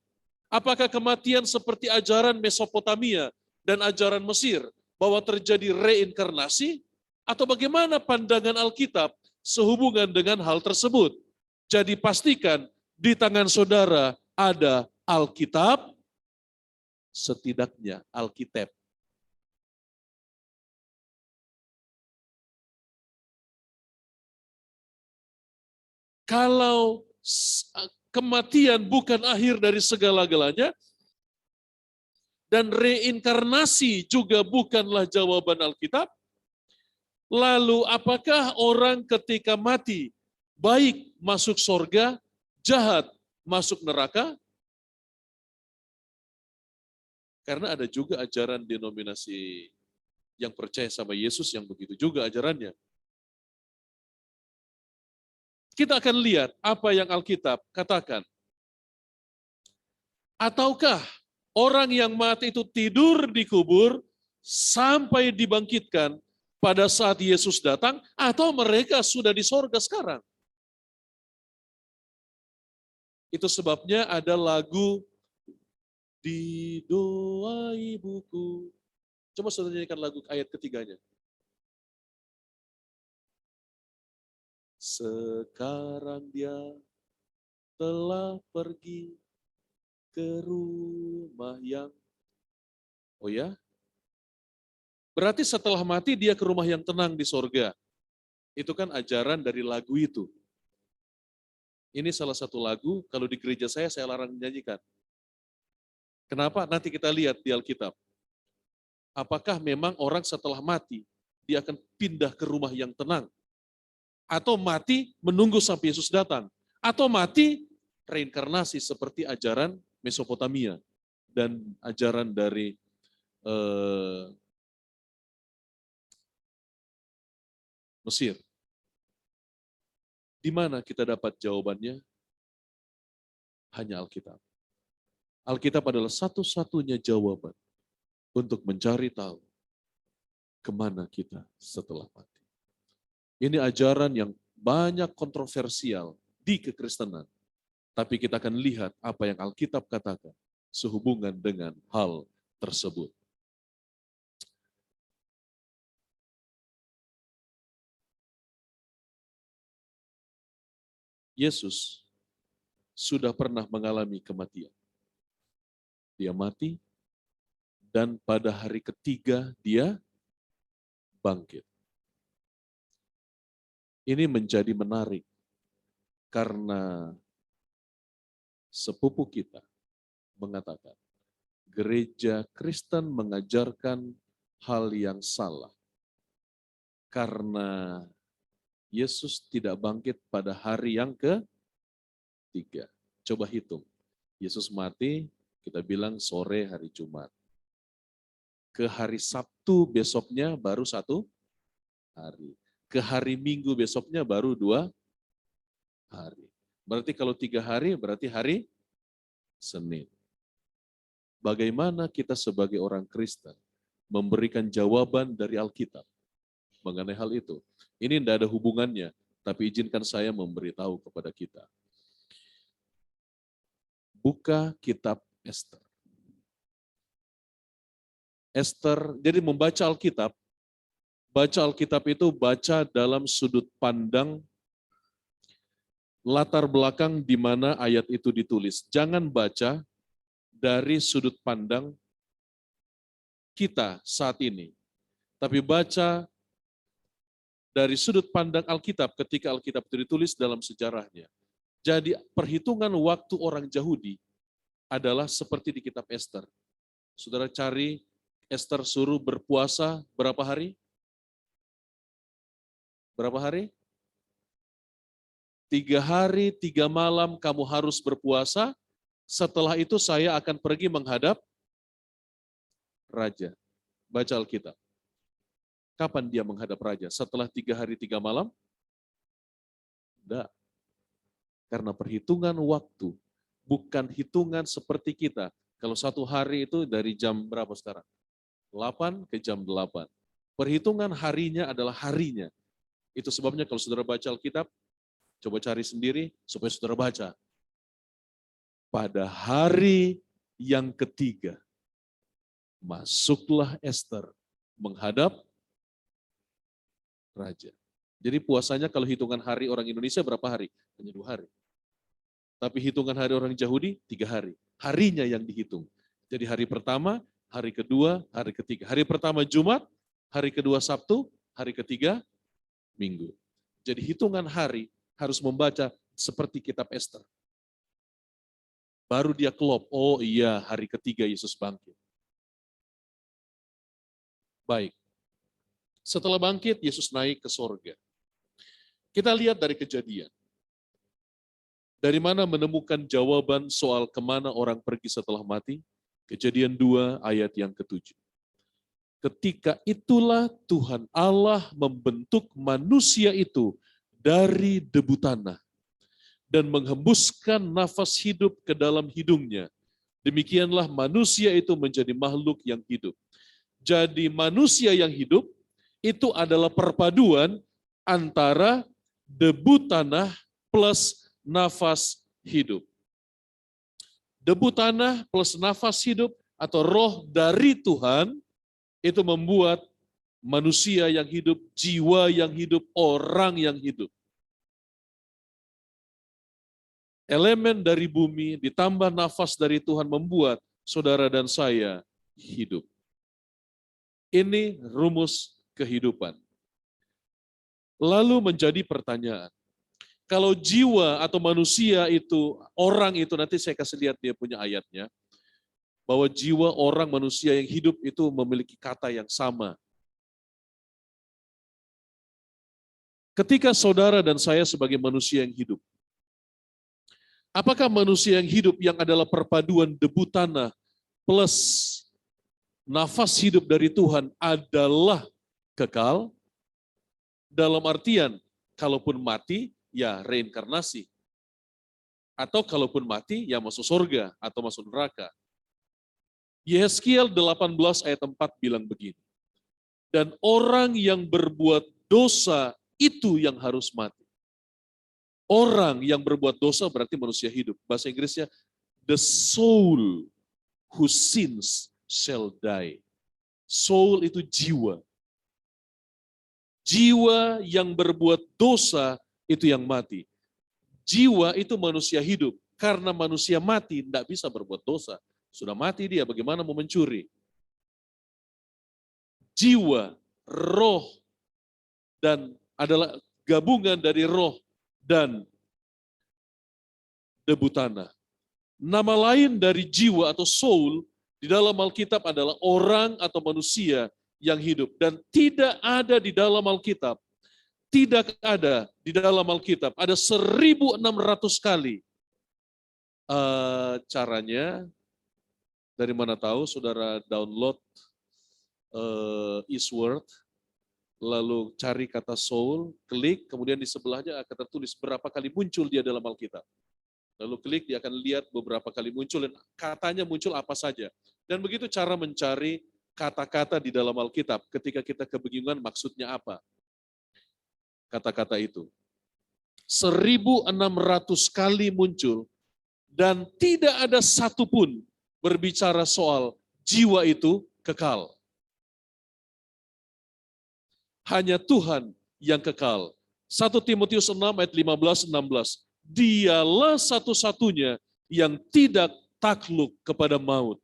apakah kematian seperti ajaran Mesopotamia dan ajaran Mesir bahwa terjadi reinkarnasi? Atau bagaimana pandangan Alkitab sehubungan dengan hal tersebut? Jadi pastikan di tangan saudara ada Alkitab, setidaknya Alkitab. Kalau kematian bukan akhir dari segala-galanya, dan reinkarnasi juga bukanlah jawaban Alkitab, lalu apakah orang ketika mati, baik masuk surga, jahat masuk neraka? Karena ada juga ajaran denominasi yang percaya sama Yesus yang begitu juga ajarannya. Kita akan lihat apa yang Alkitab katakan. Ataukah orang yang mati itu tidur di kubur sampai dibangkitkan pada saat Yesus datang, atau mereka sudah di sorga sekarang? Itu sebabnya ada lagu Di Doa Ibuku. Coba saudara nyanyikan lagu ayat ketiganya. Sekarang dia telah pergi ke rumah yang... Oh ya? Berarti setelah mati dia ke rumah yang tenang di sorga. Itu kan ajaran dari lagu itu. Ini salah satu lagu, kalau di gereja saya larang menyanyikan. Kenapa? Nanti kita lihat di Alkitab. Apakah memang orang setelah mati, dia akan pindah ke rumah yang tenang? Atau mati menunggu sampai Yesus datang? Atau mati reinkarnasi seperti ajaran Mesopotamia dan ajaran dari Mesir? Di mana kita dapat jawabannya? Hanya Alkitab. Alkitab adalah satu-satunya jawaban untuk mencari tahu kemana kita setelah mati. Ini ajaran yang banyak kontroversial di kekristenan. Tapi kita akan lihat apa yang Alkitab katakan sehubungan dengan hal tersebut. Yesus sudah pernah mengalami kematian. Dia mati, dan pada hari ketiga dia bangkit. Ini menjadi menarik, karena sepupu kita mengatakan, gereja Kristen mengajarkan hal yang salah. Karena Yesus tidak bangkit pada hari yang ketiga. Coba hitung, Yesus mati, kita bilang sore hari Jumat. Ke hari Sabtu besoknya baru 1 hari. Ke hari Minggu besoknya baru 2 hari. Berarti kalau 3 hari, berarti hari Senin. Bagaimana kita sebagai orang Kristen memberikan jawaban dari Alkitab mengenai hal itu? Ini tidak ada hubungannya, tapi izinkan saya memberitahu kepada kita. Buka kitab Ester. Ester, jadi membaca Alkitab, baca Alkitab itu baca dalam sudut pandang latar belakang di mana ayat itu ditulis. Jangan baca dari sudut pandang kita saat ini, tapi baca dari sudut pandang Alkitab ketika Alkitab itu ditulis dalam sejarahnya. Jadi perhitungan waktu orang Yahudi adalah seperti di kitab Ester. Saudara cari Esther suruh berpuasa berapa hari? Berapa hari? 3 hari, 3 malam kamu harus berpuasa. Setelah itu saya akan pergi menghadap raja. Baca Alkitab. Kapan dia menghadap raja? Setelah 3 hari, 3 malam? Tidak. Karena perhitungan waktu, bukan hitungan seperti kita. Kalau 1 hari itu dari jam berapa sekarang? 8 ke jam 8. Perhitungan harinya adalah harinya. Itu sebabnya kalau saudara baca Alkitab, coba cari sendiri supaya saudara baca. Pada hari yang ketiga, masuklah Esther menghadap raja. Jadi puasanya kalau hitungan hari orang Indonesia berapa hari? Hanya 2 hari. Tapi hitungan hari orang Yahudi 3 hari. Harinya yang dihitung. Jadi hari pertama, hari kedua, hari ketiga. Hari pertama Jumat, hari kedua Sabtu, hari ketiga Minggu. Jadi hitungan hari harus membaca seperti kitab Esther. Baru dia klop, oh iya hari ketiga Yesus bangkit. Baik. Setelah bangkit, Yesus naik ke sorga. Kita lihat dari Kejadian. Dari mana menemukan jawaban soal kemana orang pergi setelah mati? Kejadian 2 ayat yang ke-7. Ketika itulah Tuhan Allah membentuk manusia itu dari debu tanah dan menghembuskan nafas hidup ke dalam hidungnya. Demikianlah manusia itu menjadi makhluk yang hidup. Jadi manusia yang hidup itu adalah perpaduan antara debu tanah plus nafas hidup. Debu tanah plus nafas hidup atau roh dari Tuhan itu membuat manusia yang hidup, jiwa yang hidup, orang yang hidup. Elemen dari bumi ditambah nafas dari Tuhan membuat saudara dan saya hidup. Ini rumus kehidupan. Lalu menjadi pertanyaan, kalau jiwa atau manusia itu, orang itu, nanti saya kasih lihat dia punya ayatnya, bahwa jiwa orang manusia yang hidup itu memiliki kata yang sama. Ketika saudara dan saya sebagai manusia yang hidup, apakah manusia yang hidup yang adalah perpaduan debu tanah plus nafas hidup dari Tuhan adalah kekal? Dalam artian, kalaupun mati, ya reinkarnasi. Atau kalaupun mati, ya masuk surga atau masuk neraka. Yehezkiel 18 ayat 4 bilang begini, dan orang yang berbuat dosa itu yang harus mati. Orang yang berbuat dosa berarti manusia hidup. Bahasa Inggrisnya, the soul who sins shall die. Soul itu jiwa. Jiwa yang berbuat dosa itu yang mati. Jiwa itu manusia hidup. Karena manusia mati tidak bisa berbuat dosa. Sudah mati dia, bagaimana mau mencuri? Jiwa, roh, dan adalah gabungan dari roh dan debu tanah. Nama lain dari jiwa atau soul di dalam Alkitab adalah orang atau manusia yang hidup. Dan tidak ada di dalam Alkitab, tidak ada di dalam Alkitab, ada 1.600 kali. Caranya, dari mana tahu, saudara download Eastword, lalu cari kata soul, klik, kemudian di sebelahnya akan tertulis berapa kali muncul dia dalam Alkitab. Lalu klik, dia akan lihat beberapa kali muncul, dan katanya muncul apa saja. Dan begitu cara mencari kata-kata di dalam Alkitab, ketika kita kebingungan maksudnya apa. Kata-kata itu. 1.600 kali muncul, dan tidak ada satupun berbicara soal jiwa itu kekal. Hanya Tuhan yang kekal. 1 Timotius 6 ayat 15-16. Dialah satu-satunya yang tidak takluk kepada maut.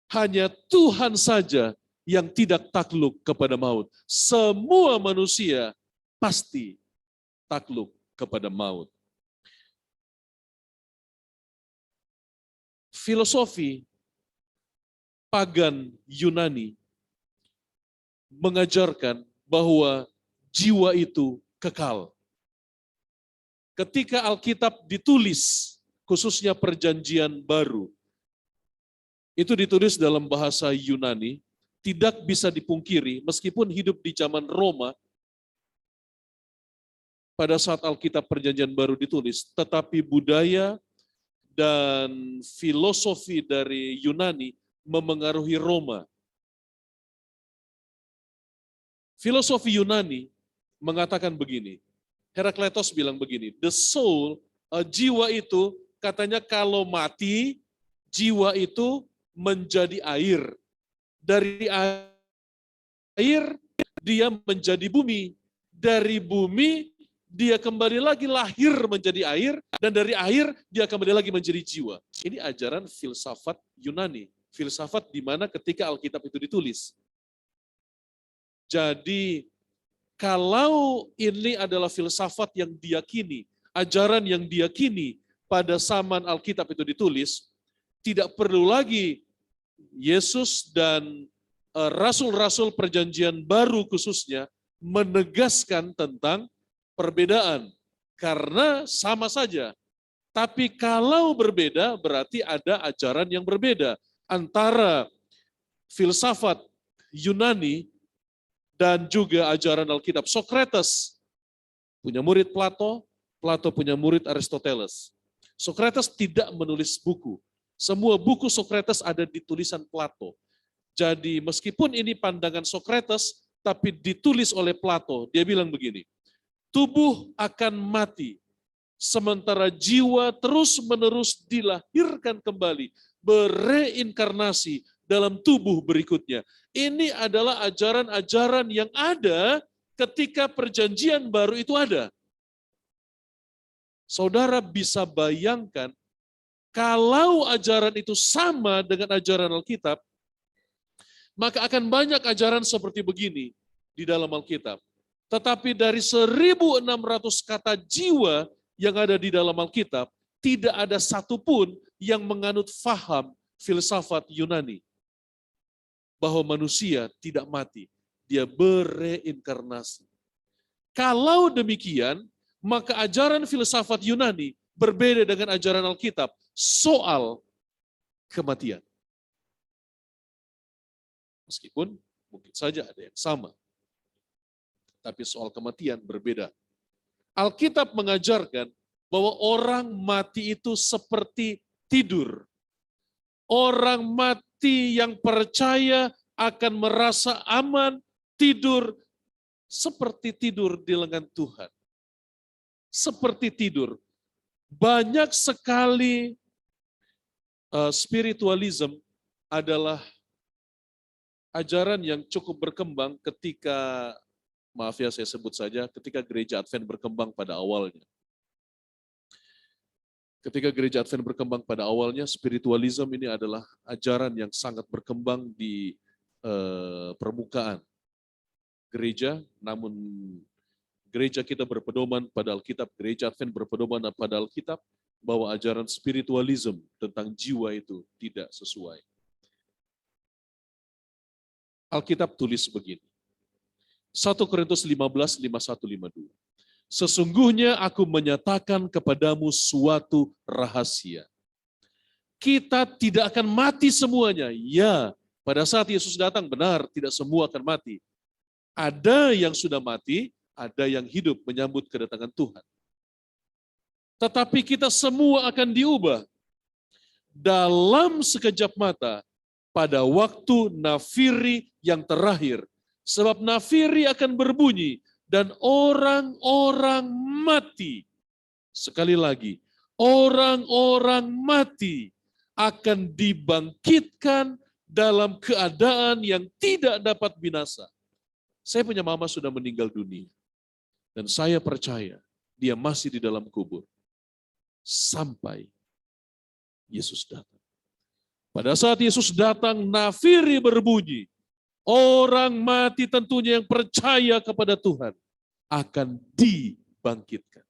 Hanya Tuhan saja yang tidak takluk kepada maut. Semua manusia pasti takluk kepada maut. Filosofi pagan Yunani mengajarkan bahwa jiwa itu kekal. Ketika Alkitab ditulis, khususnya Perjanjian Baru, itu ditulis dalam bahasa Yunani, tidak bisa dipungkiri meskipun hidup di zaman Roma, pada saat Alkitab Perjanjian Baru ditulis, tetapi budaya dan filosofi dari Yunani memengaruhi Roma. Filosofi Yunani mengatakan begini, Herakleitos bilang begini, the soul, jiwa itu katanya kalau mati, jiwa itu menjadi air. Dari air, dia menjadi bumi. Dari bumi, dia kembali lagi lahir menjadi air, dan dari air, dia kembali lagi menjadi jiwa. Ini ajaran filsafat Yunani. Filsafat di mana ketika Alkitab itu ditulis. Jadi, kalau ini adalah filsafat yang diyakini, ajaran yang diyakini pada zaman Alkitab itu ditulis, tidak perlu lagi Yesus dan rasul-rasul Perjanjian Baru khususnya menegaskan tentang perbedaan. Karena sama saja. Tapi kalau berbeda berarti ada ajaran yang berbeda antara filsafat Yunani dan juga ajaran Alkitab. Sokrates punya murid Plato, Plato punya murid Aristoteles. Sokrates tidak menulis buku. Semua buku Sokrates ada di tulisan Plato. Jadi meskipun ini pandangan Sokrates, tapi ditulis oleh Plato. Dia bilang begini, tubuh akan mati, sementara jiwa terus-menerus dilahirkan kembali, bereinkarnasi dalam tubuh berikutnya. Ini adalah ajaran-ajaran yang ada ketika Perjanjian Baru itu ada. Saudara bisa bayangkan, kalau ajaran itu sama dengan ajaran Alkitab, maka akan banyak ajaran seperti begini di dalam Alkitab. Tetapi dari 1.600 kata jiwa yang ada di dalam Alkitab, tidak ada satupun yang menganut faham filsafat Yunani. Bahwa manusia tidak mati, dia bereinkarnasi. Kalau demikian, maka ajaran filsafat Yunani berbeda dengan ajaran Alkitab soal kematian. Meskipun mungkin saja ada yang sama. Tapi soal kematian berbeda. Alkitab mengajarkan bahwa orang mati itu seperti tidur. Orang mati yang percaya akan merasa aman, tidur seperti tidur di lengan Tuhan. Seperti tidur. Banyak sekali spiritualism adalah ajaran yang cukup berkembang ketika, maaf ya saya sebut saja, ketika gereja Advent berkembang pada awalnya. Ketika gereja Advent berkembang pada awalnya, spiritualism ini adalah ajaran yang sangat berkembang di permukaan gereja, namun gereja kita berpedoman pada Alkitab, gereja Advent berpedoman pada Alkitab, bahwa ajaran spiritualism tentang jiwa itu tidak sesuai. Alkitab tulis begini, 1 Korintus 15, 51, 52. Sesungguhnya aku menyatakan kepadamu suatu rahasia. Kita tidak akan mati semuanya. Ya, pada saat Yesus datang benar tidak semua akan mati. Ada yang sudah mati, ada yang hidup menyambut kedatangan Tuhan. Tetapi kita semua akan diubah dalam sekejap mata pada waktu nafiri yang terakhir. Sebab nafiri akan berbunyi dan orang-orang mati. Sekali lagi, orang-orang mati akan dibangkitkan dalam keadaan yang tidak dapat binasa. Saya punya mama sudah meninggal dunia. Dan saya percaya dia masih di dalam kubur. Sampai Yesus datang. Pada saat Yesus datang, nafiri berbunyi. Orang mati tentunya yang percaya kepada Tuhan akan dibangkitkan.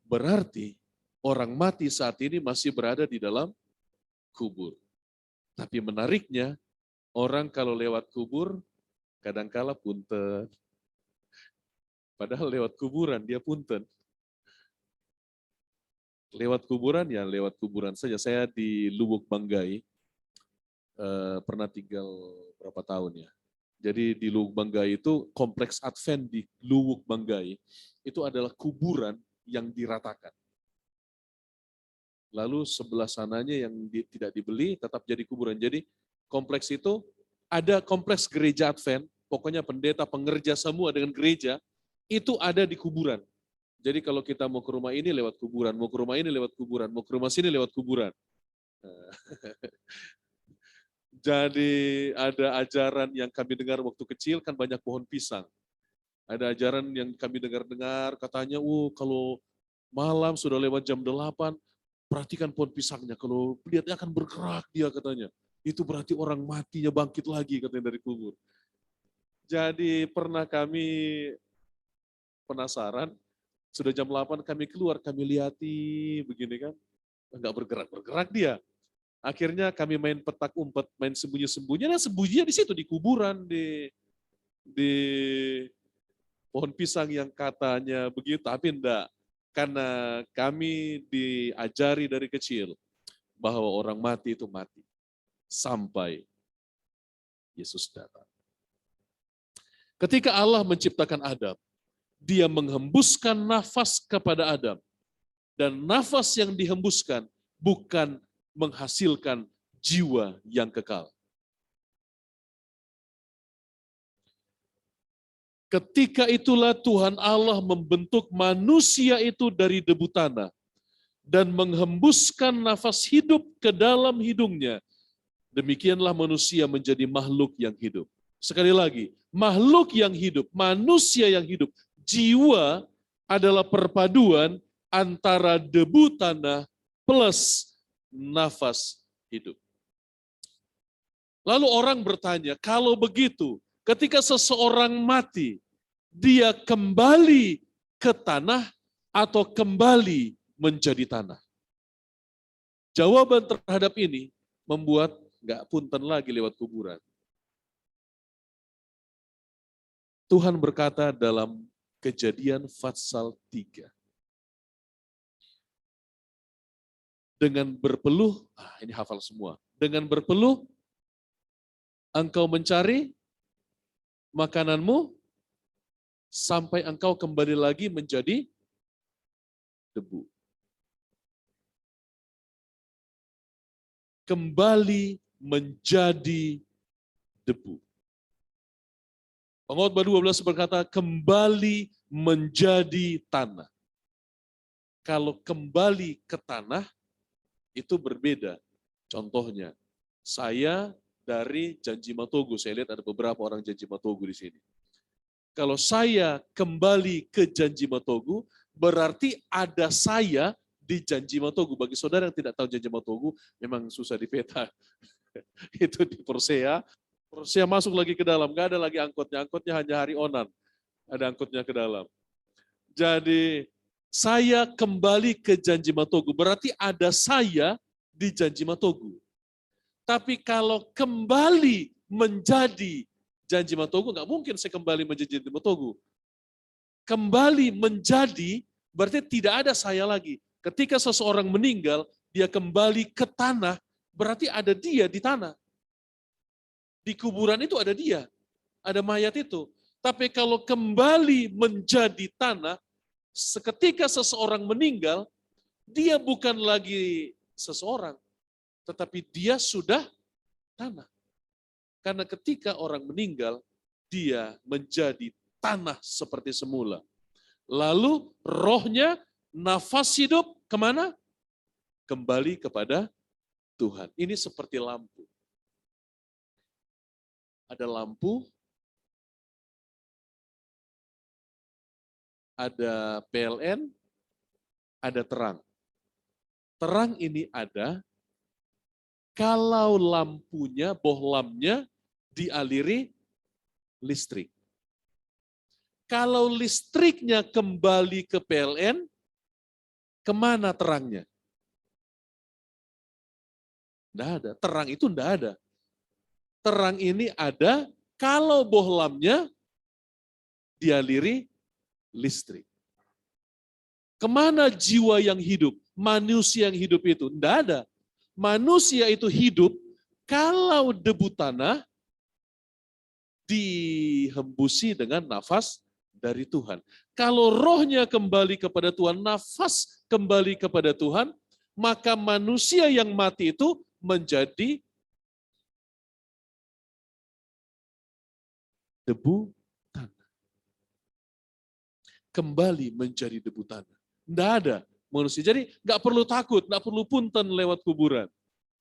Berarti orang mati saat ini masih berada di dalam kubur. Tapi menariknya, orang kalau lewat kubur, kadangkala punten. Padahal lewat kuburan, dia punten. Lewat kuburan, ya lewat kuburan saja. Saya di Lubuk Banggai, pernah tinggal berapa tahun ya. Jadi di Lubuk Banggai itu, kompleks Advent di Lubuk Banggai, itu adalah kuburan yang diratakan. Lalu sebelah sananya yang tidak dibeli tetap jadi kuburan. Jadi kompleks itu ada kompleks gereja Advent, pokoknya pendeta, pengerja semua dengan gereja, itu ada di kuburan. Jadi kalau kita mau ke rumah ini lewat kuburan, mau ke rumah ini lewat kuburan, mau ke rumah sini lewat kuburan. Jadi ada ajaran yang kami dengar waktu kecil, kan banyak pohon pisang. Ada ajaran yang kami dengar-dengar, katanya, kalau malam sudah lewat jam 8, perhatikan pohon pisangnya, kalau lihatnya akan bergerak dia katanya. Itu berarti orang matinya bangkit lagi katanya dari kubur. Jadi pernah kami penasaran, sudah jam 8 kami keluar, kami lihati begini kan, enggak bergerak dia. Akhirnya kami main petak umpet, main sembunyi-sembunyi, dan sembunyinya di situ, di kuburan, di pohon pisang yang katanya begitu, tapi enggak. Karena kami diajari dari kecil bahwa orang mati itu mati sampai Yesus datang. Ketika Allah menciptakan Adam, Dia menghembuskan nafas kepada Adam. Dan nafas yang dihembuskan bukan menghasilkan jiwa yang kekal. Ketika itulah Tuhan Allah membentuk manusia itu dari debu tanah dan menghembuskan nafas hidup ke dalam hidungnya. Demikianlah manusia menjadi makhluk yang hidup. Sekali lagi, makhluk yang hidup, manusia yang hidup, jiwa adalah perpaduan antara debu tanah plus nafas hidup. Lalu orang bertanya, kalau begitu, ketika seseorang mati, dia kembali ke tanah atau kembali menjadi tanah? Jawaban terhadap ini membuat nggak punten lagi lewat kuburan. Tuhan berkata dalam Kejadian pasal 3. Dengan berpeluh, ini hafal semua. Dengan berpeluh, engkau mencari makananmu sampai engkau kembali lagi menjadi debu. Kembali menjadi debu. Pengkhotbah 12 berkata, kembali menjadi tanah. Kalau kembali ke tanah, itu berbeda. Contohnya, saya dari Janji Matogu, saya lihat ada beberapa orang Janji Matogu di sini. Kalau saya kembali ke Janji Matogu, berarti ada saya di Janji Matogu. Bagi saudara yang tidak tahu Janji Matogu, memang susah dipeta. Itu di Persea. Persea masuk lagi ke dalam, nggak ada lagi angkotnya. Angkotnya hanya hari onan. Ada angkotnya ke dalam. Jadi saya kembali ke Janji Matogu, berarti ada saya di Janji Matogu. Tapi kalau kembali menjadi Janji Matogu, nggak mungkin saya kembali menjadi Janji Matogu. Kembali menjadi, berarti tidak ada saya lagi. Ketika seseorang meninggal, dia kembali ke tanah, berarti ada dia di tanah. Di kuburan itu ada dia, ada mayat itu. Tapi kalau kembali menjadi tanah, seketika seseorang meninggal, dia bukan lagi seseorang, tetapi dia sudah tanah. Karena ketika orang meninggal, dia menjadi tanah seperti semula. Lalu rohnya, nafas hidup kemana? Kembali kepada Tuhan. Ini seperti lampu. Ada lampu, ada PLN, ada terang. Terang ini ada kalau lampunya, bohlamnya dialiri listrik. Kalau listriknya kembali ke PLN, kemana terangnya? Tidak ada. Terang itu tidak ada. Terang ini ada kalau bohlamnya dialiri listrik. Kemana jiwa yang hidup, manusia yang hidup itu? Tidak ada. Manusia itu hidup kalau debu tanah dihembusi dengan nafas dari Tuhan. Kalau rohnya kembali kepada Tuhan, nafas kembali kepada Tuhan, maka manusia yang mati itu menjadi debu tanah. Kembali menjadi debu tanah. Tidak ada manusia. Jadi nggak perlu takut, nggak perlu punten lewat kuburan.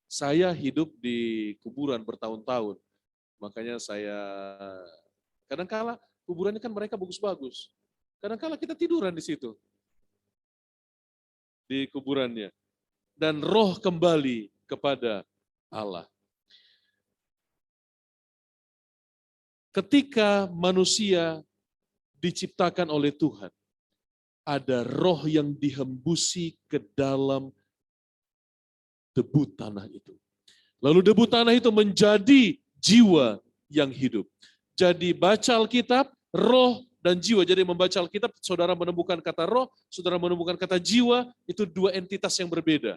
Saya hidup di kuburan bertahun-tahun. Makanya saya, kadang-kala kuburannya kan mereka bagus-bagus. Kadang-kala kita tiduran di situ. Di kuburannya. Dan roh kembali kepada Allah. Ketika manusia diciptakan oleh Tuhan, ada roh yang dihembusi ke dalam debu tanah itu. Lalu debu tanah itu menjadi jiwa yang hidup. Jadi baca Alkitab, roh dan jiwa. Jadi membaca Alkitab, saudara menemukan kata roh, saudara menemukan kata jiwa, itu dua entitas yang berbeda.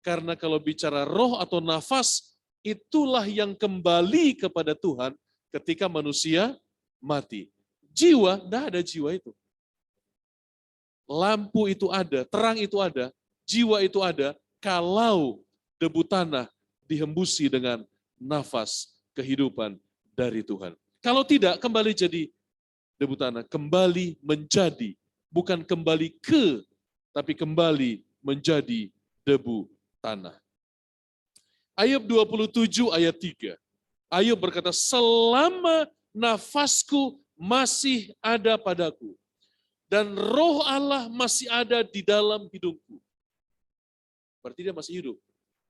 Karena kalau bicara roh atau nafas, itulah yang kembali kepada Tuhan ketika manusia mati. Jiwa, tidak ada jiwa itu. Lampu itu ada, terang itu ada, jiwa itu ada, kalau debu tanah dihembusi dengan nafas kehidupan dari Tuhan. Kalau tidak, kembali jadi debu tanah, kembali menjadi, bukan kembali ke, tapi kembali menjadi debu tanah. Ayub 27 ayat 3. Ayub berkata, selama nafasku masih ada padaku, dan roh Allah masih ada di dalam hidupku. Berarti dia masih hidup.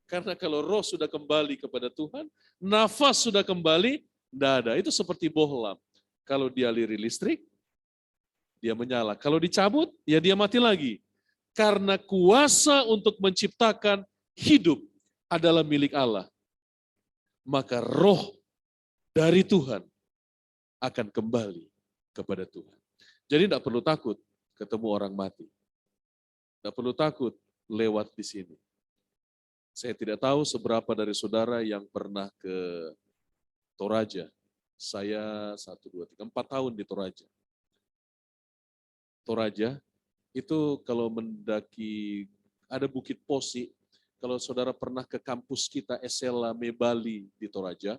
Karena kalau roh sudah kembali kepada Tuhan, nafas sudah kembali, tidak ada. Itu seperti bohlam. Kalau dialiri listrik, dia menyala. Kalau dicabut, ya dia mati lagi. Karena kuasa untuk menciptakan hidup adalah milik Allah. Maka roh dari Tuhan akan kembali kepada Tuhan. Jadi tidak perlu takut ketemu orang mati. Tidak perlu takut lewat di sini. Saya tidak tahu seberapa dari saudara yang pernah ke Toraja. Saya 1, 2, 3, 4 tahun di Toraja. Toraja itu kalau mendaki, ada Bukit Posi. Kalau saudara pernah ke kampus kita SLA Mebali di Toraja,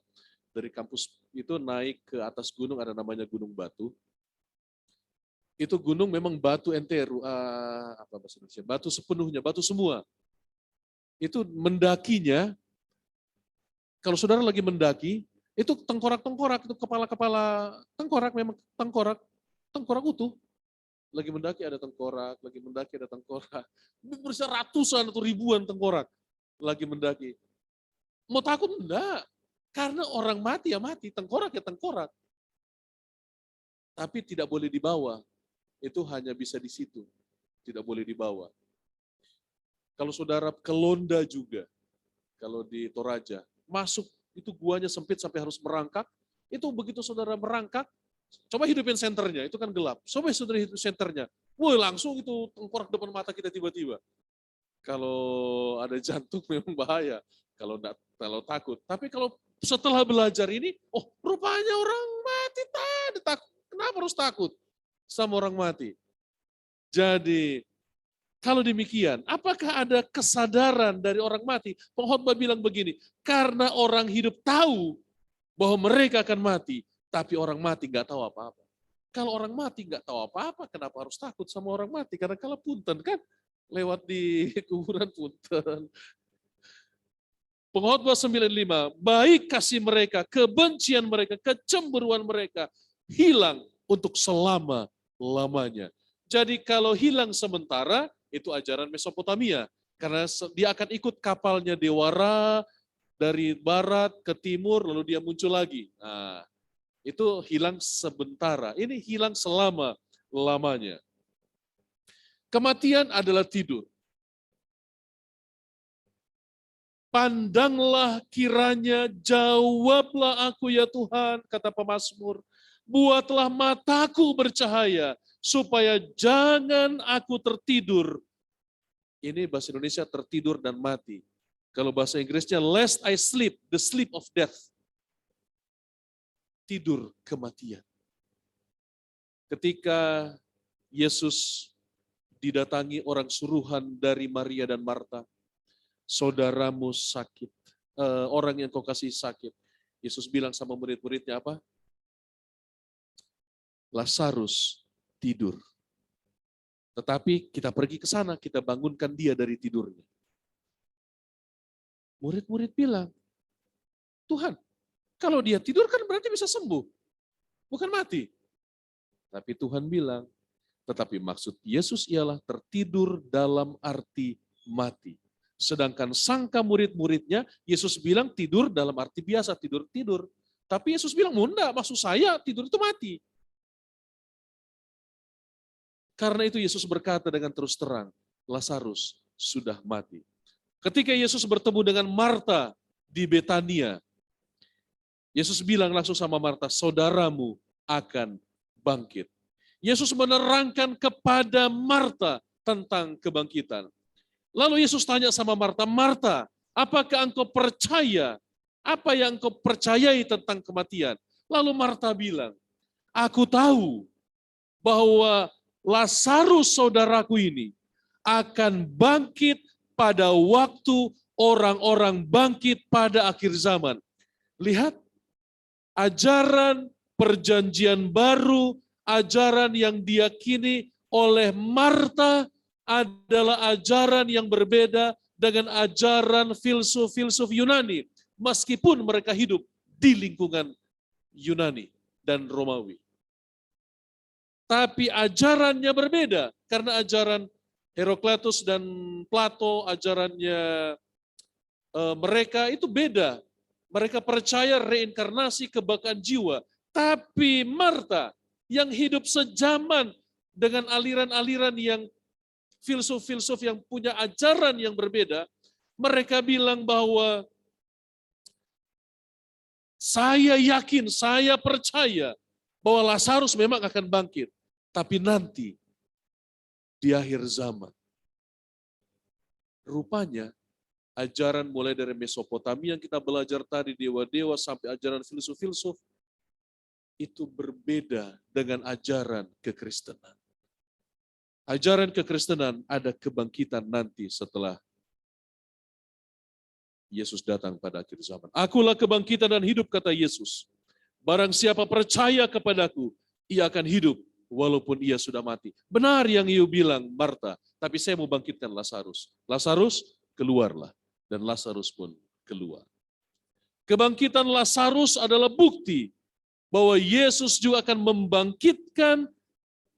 dari kampus itu naik ke atas gunung, ada namanya Gunung Batu. Itu gunung memang batu enteru, apa bahasa Indonesia? Batu sepenuhnya, batu semua. Itu mendakinya, kalau saudara lagi mendaki, itu tengkorak-tengkorak, itu kepala-kepala tengkorak, memang tengkorak utuh. Lagi mendaki ada tengkorak, lagi mendaki ada tengkorak. Bisa ratusan atau ribuan tengkorak lagi mendaki. Mau takut enggak? Karena orang mati ya mati, tengkorak ya tengkorak. Tapi tidak boleh dibawa. Itu hanya bisa di situ, tidak boleh dibawa. Kalau saudara ke Londa juga, kalau di Toraja, masuk itu guanya sempit sampai harus merangkak, itu begitu saudara merangkak, coba hidupin senternya, itu kan gelap. Coba saudara hidupin senternya, wah langsung itu tengkorak depan mata kita tiba-tiba. Kalau ada jantung memang bahaya, kalau takut. Tapi kalau setelah belajar ini, oh rupanya orang mati tadi takut. Kenapa harus takut sama orang mati? Jadi kalau demikian, apakah ada kesadaran dari orang mati? Pengkhotbah bilang begini, karena orang hidup tahu bahwa mereka akan mati, tapi orang mati nggak tahu apa-apa. Kalau orang mati nggak tahu apa-apa, kenapa harus takut sama orang mati? Karena kalau punten kan, lewat di kuburan punten. Pengkhotbah 95, baik kasih mereka, kebencian mereka, kecemburuan mereka, hilang untuk selama-lamanya. Jadi kalau hilang sementara, itu ajaran Mesopotamia. Karena dia akan ikut kapalnya Dewara dari barat ke timur, lalu dia muncul lagi. Nah, itu hilang sementara. Ini hilang selama-lamanya. Kematian adalah tidur. Pandanglah kiranya, jawablah aku ya Tuhan, kata pemazmur. Buatlah mataku bercahaya, supaya jangan aku tertidur. Ini bahasa Indonesia tertidur dan mati. Kalau bahasa Inggrisnya, lest I sleep, the sleep of death. Tidur kematian. Ketika Yesus didatangi orang suruhan dari Maria dan Marta, saudaramu sakit, orang yang kau kasih sakit. Yesus bilang sama murid-muridnya apa? Lazarus tidur. Tetapi kita pergi ke sana, kita bangunkan dia dari tidurnya. Murid-murid bilang, Tuhan, kalau dia tidur kan berarti bisa sembuh, bukan mati. Tapi Tuhan bilang, tetapi maksud Yesus ialah tertidur dalam arti mati. Sedangkan sangka murid-muridnya, Yesus bilang tidur dalam arti biasa, tidur-tidur. Tapi Yesus bilang, enggak, maksud saya tidur itu mati. Karena itu Yesus berkata dengan terus terang, Lazarus sudah mati. Ketika Yesus bertemu dengan Marta di Betania, Yesus bilang langsung sama Marta, saudaramu akan bangkit. Yesus menerangkan kepada Marta tentang kebangkitan. Lalu Yesus tanya sama Marta, Marta, apakah engkau percaya? Apa yang engkau percayai tentang kematian? Lalu Marta bilang, aku tahu bahwa Lazarus saudaraku ini akan bangkit pada waktu orang-orang bangkit pada akhir zaman. Lihat, ajaran perjanjian baru, ajaran yang diyakini oleh Marta adalah ajaran yang berbeda dengan ajaran filsuf-filsuf Yunani, meskipun mereka hidup di lingkungan Yunani dan Romawi. Tapi ajarannya berbeda, karena ajaran Herakleitos dan Plato, ajarannya mereka itu beda. Mereka percaya reinkarnasi, kebangkitan jiwa. Tapi Marta yang hidup sejaman dengan aliran-aliran yang filsuf-filsuf yang punya ajaran yang berbeda, mereka bilang bahwa saya yakin, saya percaya bahwa Lazarus memang akan bangkit. Tapi nanti di akhir zaman, rupanya ajaran mulai dari Mesopotamia yang kita belajar tadi, dewa-dewa sampai ajaran filsuf-filsuf, itu berbeda dengan ajaran kekristenan. Ajaran kekristenan ada kebangkitan nanti setelah Yesus datang pada akhir zaman. Akulah kebangkitan dan hidup, kata Yesus. Barang siapa percaya kepadaku, ia akan hidup walaupun ia sudah mati. Benar yang you bilang, Marta, tapi saya mau bangkitkan Lazarus. Lazarus, keluarlah. Dan Lazarus pun keluar. Kebangkitan Lazarus adalah bukti bahwa Yesus juga akan membangkitkan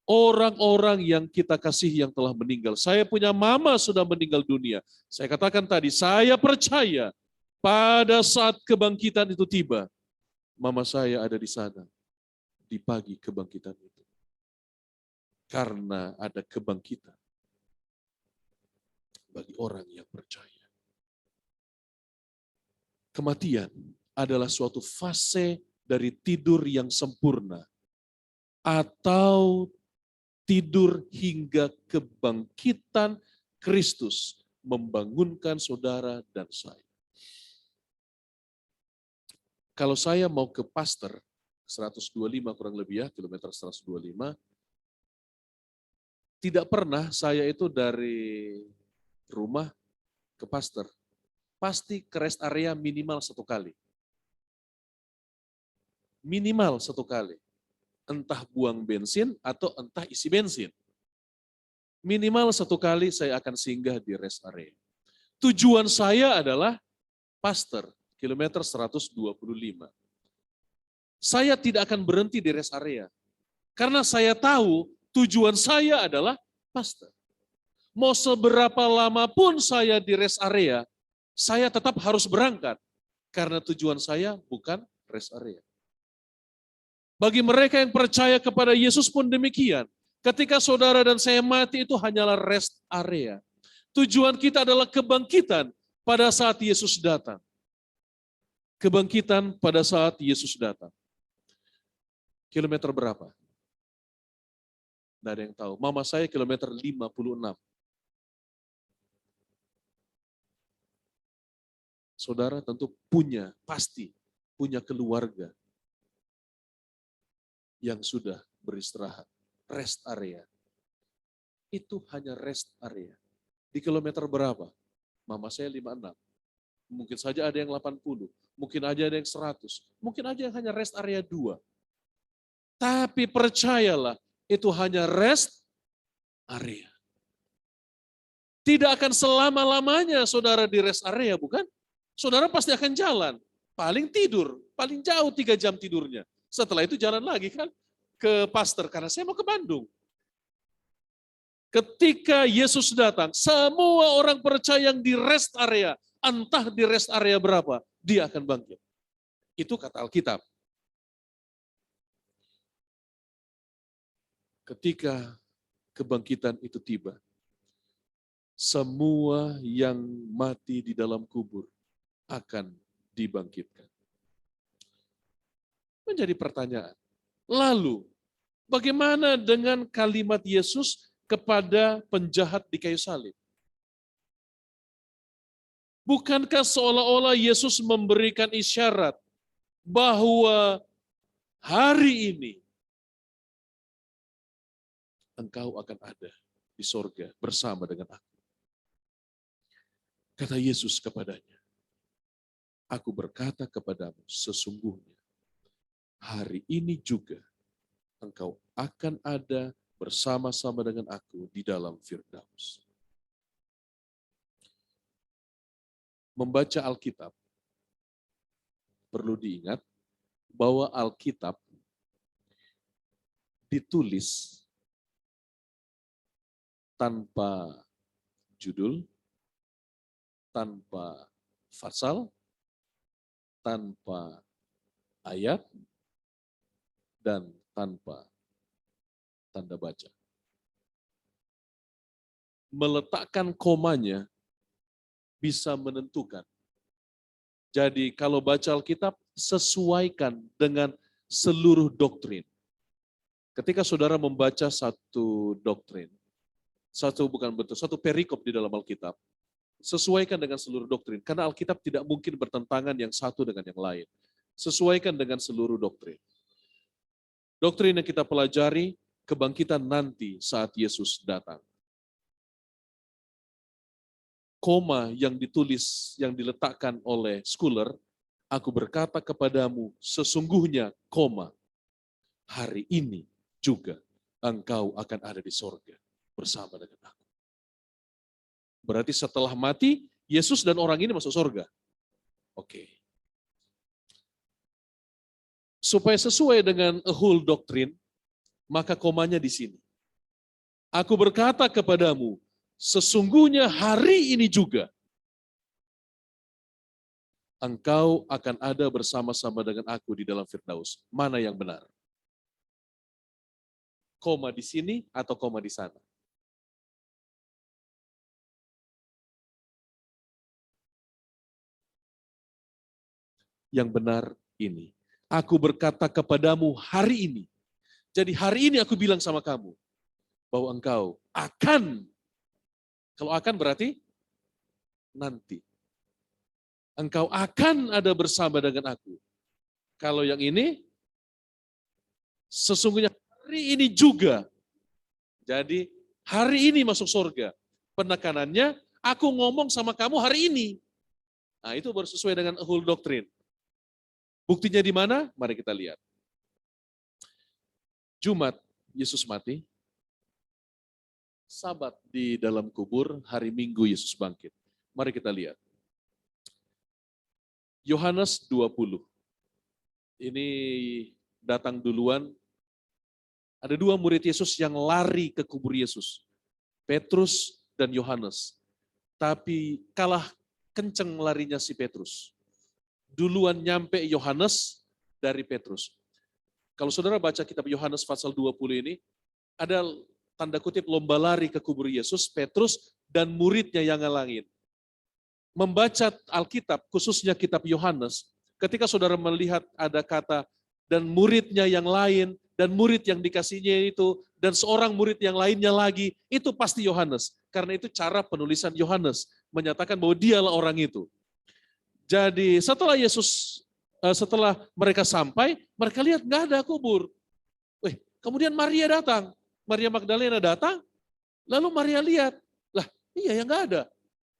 orang-orang yang kita kasih yang telah meninggal. Saya punya mama sudah meninggal dunia. Saya katakan tadi, saya percaya pada saat kebangkitan itu tiba, mama saya ada di sana di pagi kebangkitan itu. Karena ada kebangkitan bagi orang yang percaya. Kematian adalah suatu fase dari tidur yang sempurna atau tidur hingga kebangkitan Kristus membangunkan saudara dan saya. Kalau saya mau ke Pasteur 125 kurang lebih ya, kilometer 125, tidak pernah saya itu dari rumah ke Pasteur, pasti ke rest area minimal 1 kali. Minimal 1 kali. Entah buang bensin atau entah isi bensin. Minimal 1 kali saya akan singgah di rest area. Tujuan saya adalah Pasteur, kilometer 125. Saya tidak akan berhenti di rest area. Karena saya tahu tujuan saya adalah Pasteur. Mau seberapa lama pun saya di rest area, saya tetap harus berangkat. Karena tujuan saya bukan rest area. Bagi mereka yang percaya kepada Yesus pun demikian. Ketika saudara dan saya mati itu hanyalah rest area. Tujuan kita adalah kebangkitan. pada saat Yesus datang. Kebangkitan pada saat Yesus datang. Kilometer berapa? Tidak ada yang tahu. Mama saya kilometer 56. Saudara tentu pasti punya keluarga yang sudah beristirahat. Rest area. Itu hanya rest area. Di kilometer berapa? Mama saya 56. Mungkin saja ada yang 80. Mungkin aja ada yang 100. Mungkin aja yang hanya rest area 2. Tapi percayalah, itu hanya rest area. Tidak akan selama-lamanya saudara di rest area, bukan? Saudara pasti akan jalan. Paling tidur, paling jauh 3 jam tidurnya. Setelah itu jalan lagi kan ke pastor, karena saya mau ke Bandung. Ketika Yesus datang, semua orang percaya yang di rest area, entah di rest area berapa, dia akan bangkit. Itu kata Alkitab. Ketika kebangkitan itu tiba, semua yang mati di dalam kubur akan dibangkitkan. Menjadi pertanyaan, lalu bagaimana dengan kalimat Yesus kepada penjahat di kayu salib? Bukankah seolah-olah Yesus memberikan isyarat bahwa hari ini engkau akan ada di sorga bersama dengan aku. Kata Yesus kepadanya, aku berkata kepadamu sesungguhnya, hari ini juga engkau akan ada bersama-sama dengan aku di dalam Firdaus. Membaca Alkitab, perlu diingat bahwa Alkitab ditulis tanpa judul, tanpa pasal, tanpa ayat, dan tanpa tanda baca. Meletakkan komanya bisa menentukan. Jadi kalau baca Alkitab, sesuaikan dengan seluruh doktrin. Ketika saudara membaca satu doktrin, satu perikop di dalam Alkitab, sesuaikan dengan seluruh doktrin. Karena Alkitab tidak mungkin bertentangan yang satu dengan yang lain. Sesuaikan dengan seluruh doktrin. Doktrin yang kita pelajari, kebangkitan nanti saat Yesus datang. Koma yang ditulis, yang diletakkan oleh scholar, aku berkata kepadamu, sesungguhnya, koma, hari ini juga engkau akan ada di sorga bersama dengan aku. Berarti setelah mati, Yesus dan orang ini masuk sorga. Oke. Supaya sesuai dengan a whole doctrine, maka komanya di sini. Aku berkata kepadamu, sesungguhnya hari ini juga engkau akan ada bersama-sama dengan aku di dalam Firdaus. Mana yang benar? Koma di sini atau koma di sana? Yang benar ini. Aku berkata kepadamu hari ini. Jadi hari ini aku bilang sama kamu bahwa engkau akan. Kalau akan berarti nanti. Engkau akan ada bersama dengan aku. Kalau yang ini, sesungguhnya hari ini juga. Jadi hari ini masuk surga. Penekanannya, aku ngomong sama kamu hari ini. Nah itu baru sesuai dengan whole doctrine. Buktinya di mana? Mari kita lihat. Jumat, Yesus mati. Sabat di dalam kubur, hari Minggu Yesus bangkit. Mari kita lihat. Yohanes 20. Ini datang duluan. Ada 2 murid Yesus yang lari ke kubur Yesus. Petrus dan Yohanes. Tapi kalah kenceng larinya si Petrus. Duluan nyampe Yohanes dari Petrus. Kalau saudara baca kitab Yohanes pasal 20 ini, ada tanda kutip lomba lari ke kubur Yesus, Petrus dan muridnya yang ngalangin. membaca Alkitab, khususnya kitab Yohanes, ketika saudara melihat ada kata dan muridnya yang lain, dan murid yang dikasihnya itu, dan seorang murid yang lainnya lagi, itu pasti Yohanes. Karena itu cara penulisan Yohanes, menyatakan bahwa dialah orang itu. Jadi setelah mereka sampai, mereka lihat nggak ada kubur. Kemudian Maria datang, Maria Magdalena datang, lalu Maria lihat, lah iya ya nggak ada.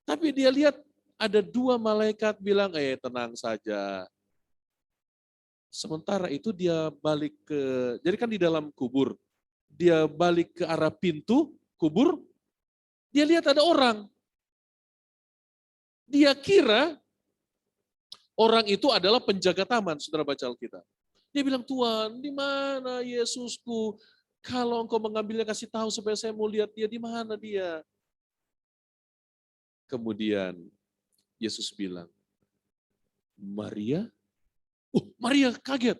Tapi dia lihat ada 2 malaikat bilang, tenang saja. Sementara itu dia balik jadi kan di dalam kubur, dia balik ke arah pintu kubur, dia lihat ada orang. Dia kira orang itu adalah penjaga taman, saudara baca Alkitab. Dia bilang, Tuhan, di mana Yesusku? Kalau engkau mengambilnya, kasih tahu supaya saya mau lihat dia, di mana dia? Kemudian Yesus bilang, Maria? Maria kaget.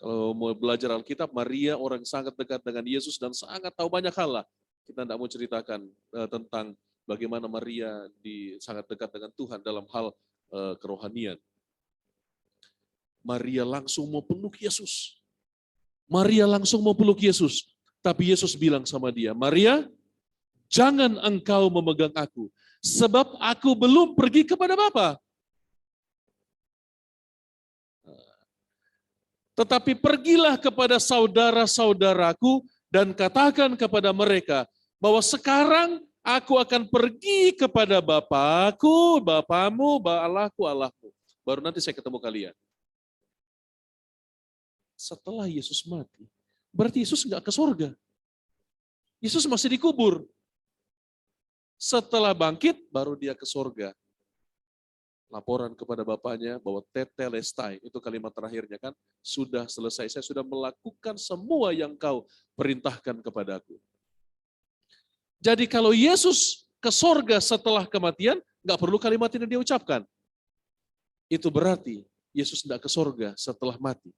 Kalau mau belajar Alkitab, Maria orang sangat dekat dengan Yesus dan sangat tahu banyak hal lah. Kita tidak mau ceritakan tentang bagaimana Maria sangat dekat dengan Tuhan dalam hal kerohanian. Maria langsung mau peluk Yesus. Maria langsung mau peluk Yesus. Tapi Yesus bilang sama dia, Maria, jangan engkau memegang aku, sebab aku belum pergi kepada Bapa. Tetapi pergilah kepada saudara-saudaraku dan katakan kepada mereka bahwa sekarang aku akan pergi kepada Bapakku, Bapamu, Allahku, Allahku. Baru nanti saya ketemu kalian. Setelah Yesus mati, berarti Yesus nggak ke surga. Yesus masih dikubur. Setelah bangkit, baru dia ke surga. Laporan kepada Bapaknya bahwa tetelestai, itu kalimat terakhirnya kan, sudah selesai, saya sudah melakukan semua yang kau perintahkan kepadaku. Jadi kalau Yesus ke surga setelah kematian, nggak perlu kalimat ini dia ucapkan. Itu berarti Yesus tidak ke surga setelah mati.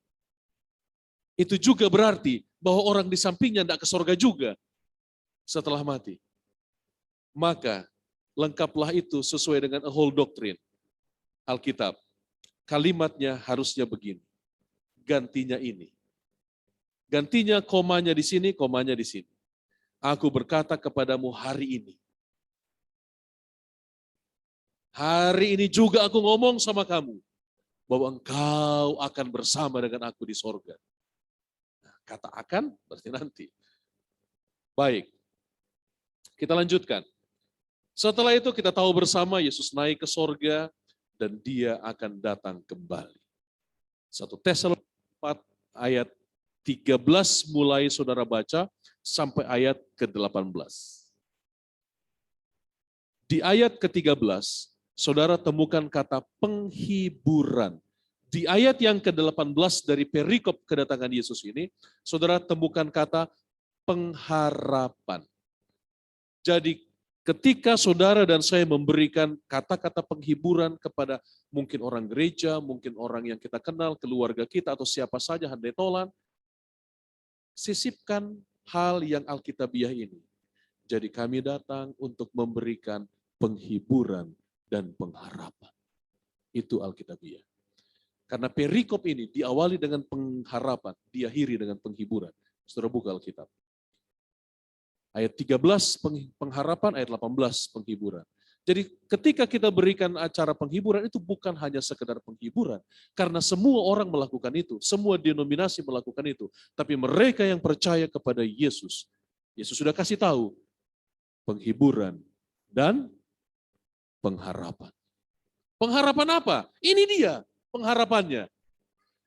Itu juga berarti bahwa orang di sampingnya tidak ke surga juga setelah mati. Maka lengkaplah itu sesuai dengan a whole doctrine. Alkitab, kalimatnya harusnya begini, gantinya ini. Gantinya komanya di sini, komanya di sini. Aku berkata kepadamu hari ini. Hari ini juga aku ngomong sama kamu, bahwa engkau akan bersama dengan aku di sorga. Nah, kata akan berarti nanti. Baik, kita lanjutkan. Setelah itu kita tahu bersama Yesus naik ke sorga, dan dia akan datang kembali. 1 Tesalonika 4 ayat 13 mulai saudara baca sampai ayat ke-18. Di ayat ke-13, saudara temukan kata penghiburan. Di ayat yang ke-18 dari perikop kedatangan Yesus ini, saudara temukan kata pengharapan. Jadi ketika saudara dan saya memberikan kata-kata penghiburan kepada mungkin orang gereja, mungkin orang yang kita kenal, keluarga kita, atau siapa saja, handai tolan, sisipkan hal yang Alkitabiah ini. Jadi kami datang untuk memberikan penghiburan dan pengharapan. Itu Alkitabiah. Karena perikop ini diawali dengan pengharapan, diakhiri dengan penghiburan. Saudara buka Alkitab. Ayat 13 pengharapan, ayat 18 penghiburan. Jadi ketika kita berikan acara penghiburan itu bukan hanya sekedar penghiburan. Karena semua orang melakukan itu, semua denominasi melakukan itu. Tapi mereka yang percaya kepada Yesus, Yesus sudah kasih tahu penghiburan dan pengharapan. Pengharapan apa? Ini dia pengharapannya.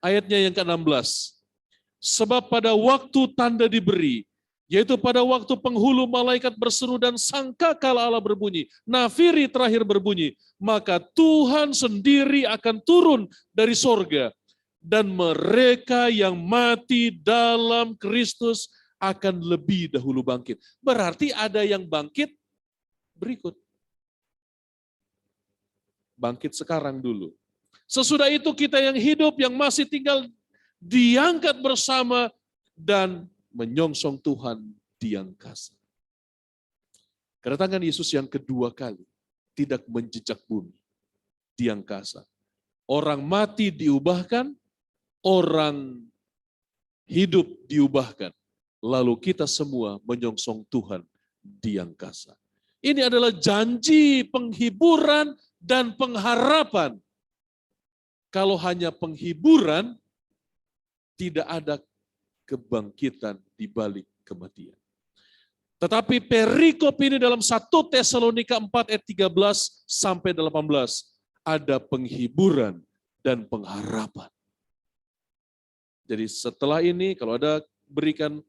Ayatnya yang ke-16. Sebab pada waktu tanda diberi, yaitu pada waktu penghulu malaikat berseru dan sangkakala Allah berbunyi, nafiri terakhir berbunyi, maka Tuhan sendiri akan turun dari sorga, dan mereka yang mati dalam Kristus akan lebih dahulu bangkit. Berarti ada yang bangkit berikut. Bangkit sekarang dulu. Sesudah itu kita yang hidup, yang masih tinggal, diangkat bersama dan menyongsong Tuhan di angkasa. Kedatangan Yesus yang kedua kali tidak menjejak bumi di angkasa. Orang mati diubahkan, orang hidup diubahkan. Lalu kita semua menyongsong Tuhan di angkasa. Ini adalah janji penghiburan dan pengharapan. Kalau hanya penghiburan, tidak ada kebangkitan di balik kematian. Tetapi perikop ini dalam 1 Tesalonika 4 ayat 13 sampai 18 ada penghiburan dan pengharapan. Jadi setelah ini kalau ada berikan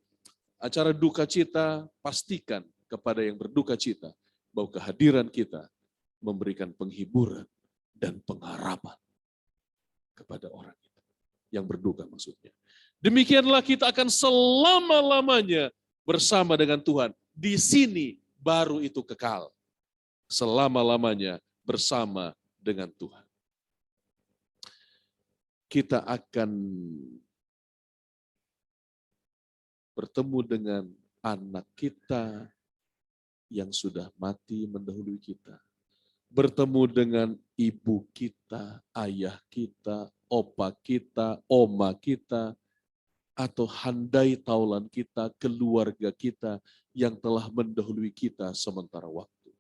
acara duka cita, pastikan kepada yang berduka cita bahwa kehadiran kita memberikan penghiburan dan pengharapan kepada orang itu yang berduka maksudnya. Demikianlah kita akan selama-lamanya bersama dengan Tuhan. Di sini baru itu kekal. Selama-lamanya bersama dengan Tuhan. Kita akan bertemu dengan anak kita yang sudah mati mendahului kita. Bertemu dengan ibu kita, ayah kita, opa kita, oma kita, atau handai taulan kita, keluarga kita yang telah mendahului kita sementara waktu.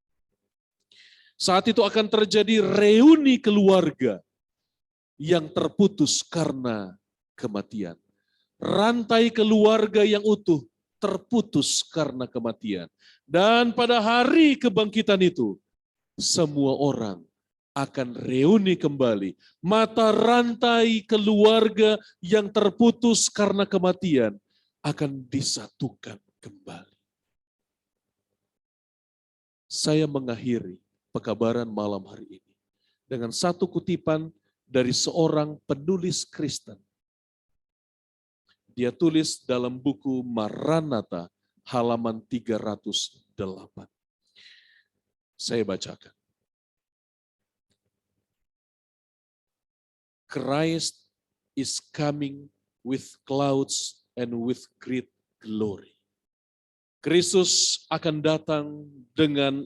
Saat itu akan terjadi reuni keluarga yang terputus karena kematian. Rantai keluarga yang utuh terputus karena kematian. Dan pada hari kebangkitan itu, semua orang akan reuni kembali. Mata rantai keluarga yang terputus karena kematian akan disatukan kembali. Saya mengakhiri pekabaran malam hari ini dengan satu kutipan dari seorang penulis Kristen. Dia tulis dalam buku Maranatha halaman 308. Saya bacakan. Christ is coming with clouds and with great glory. Kristus akan datang dengan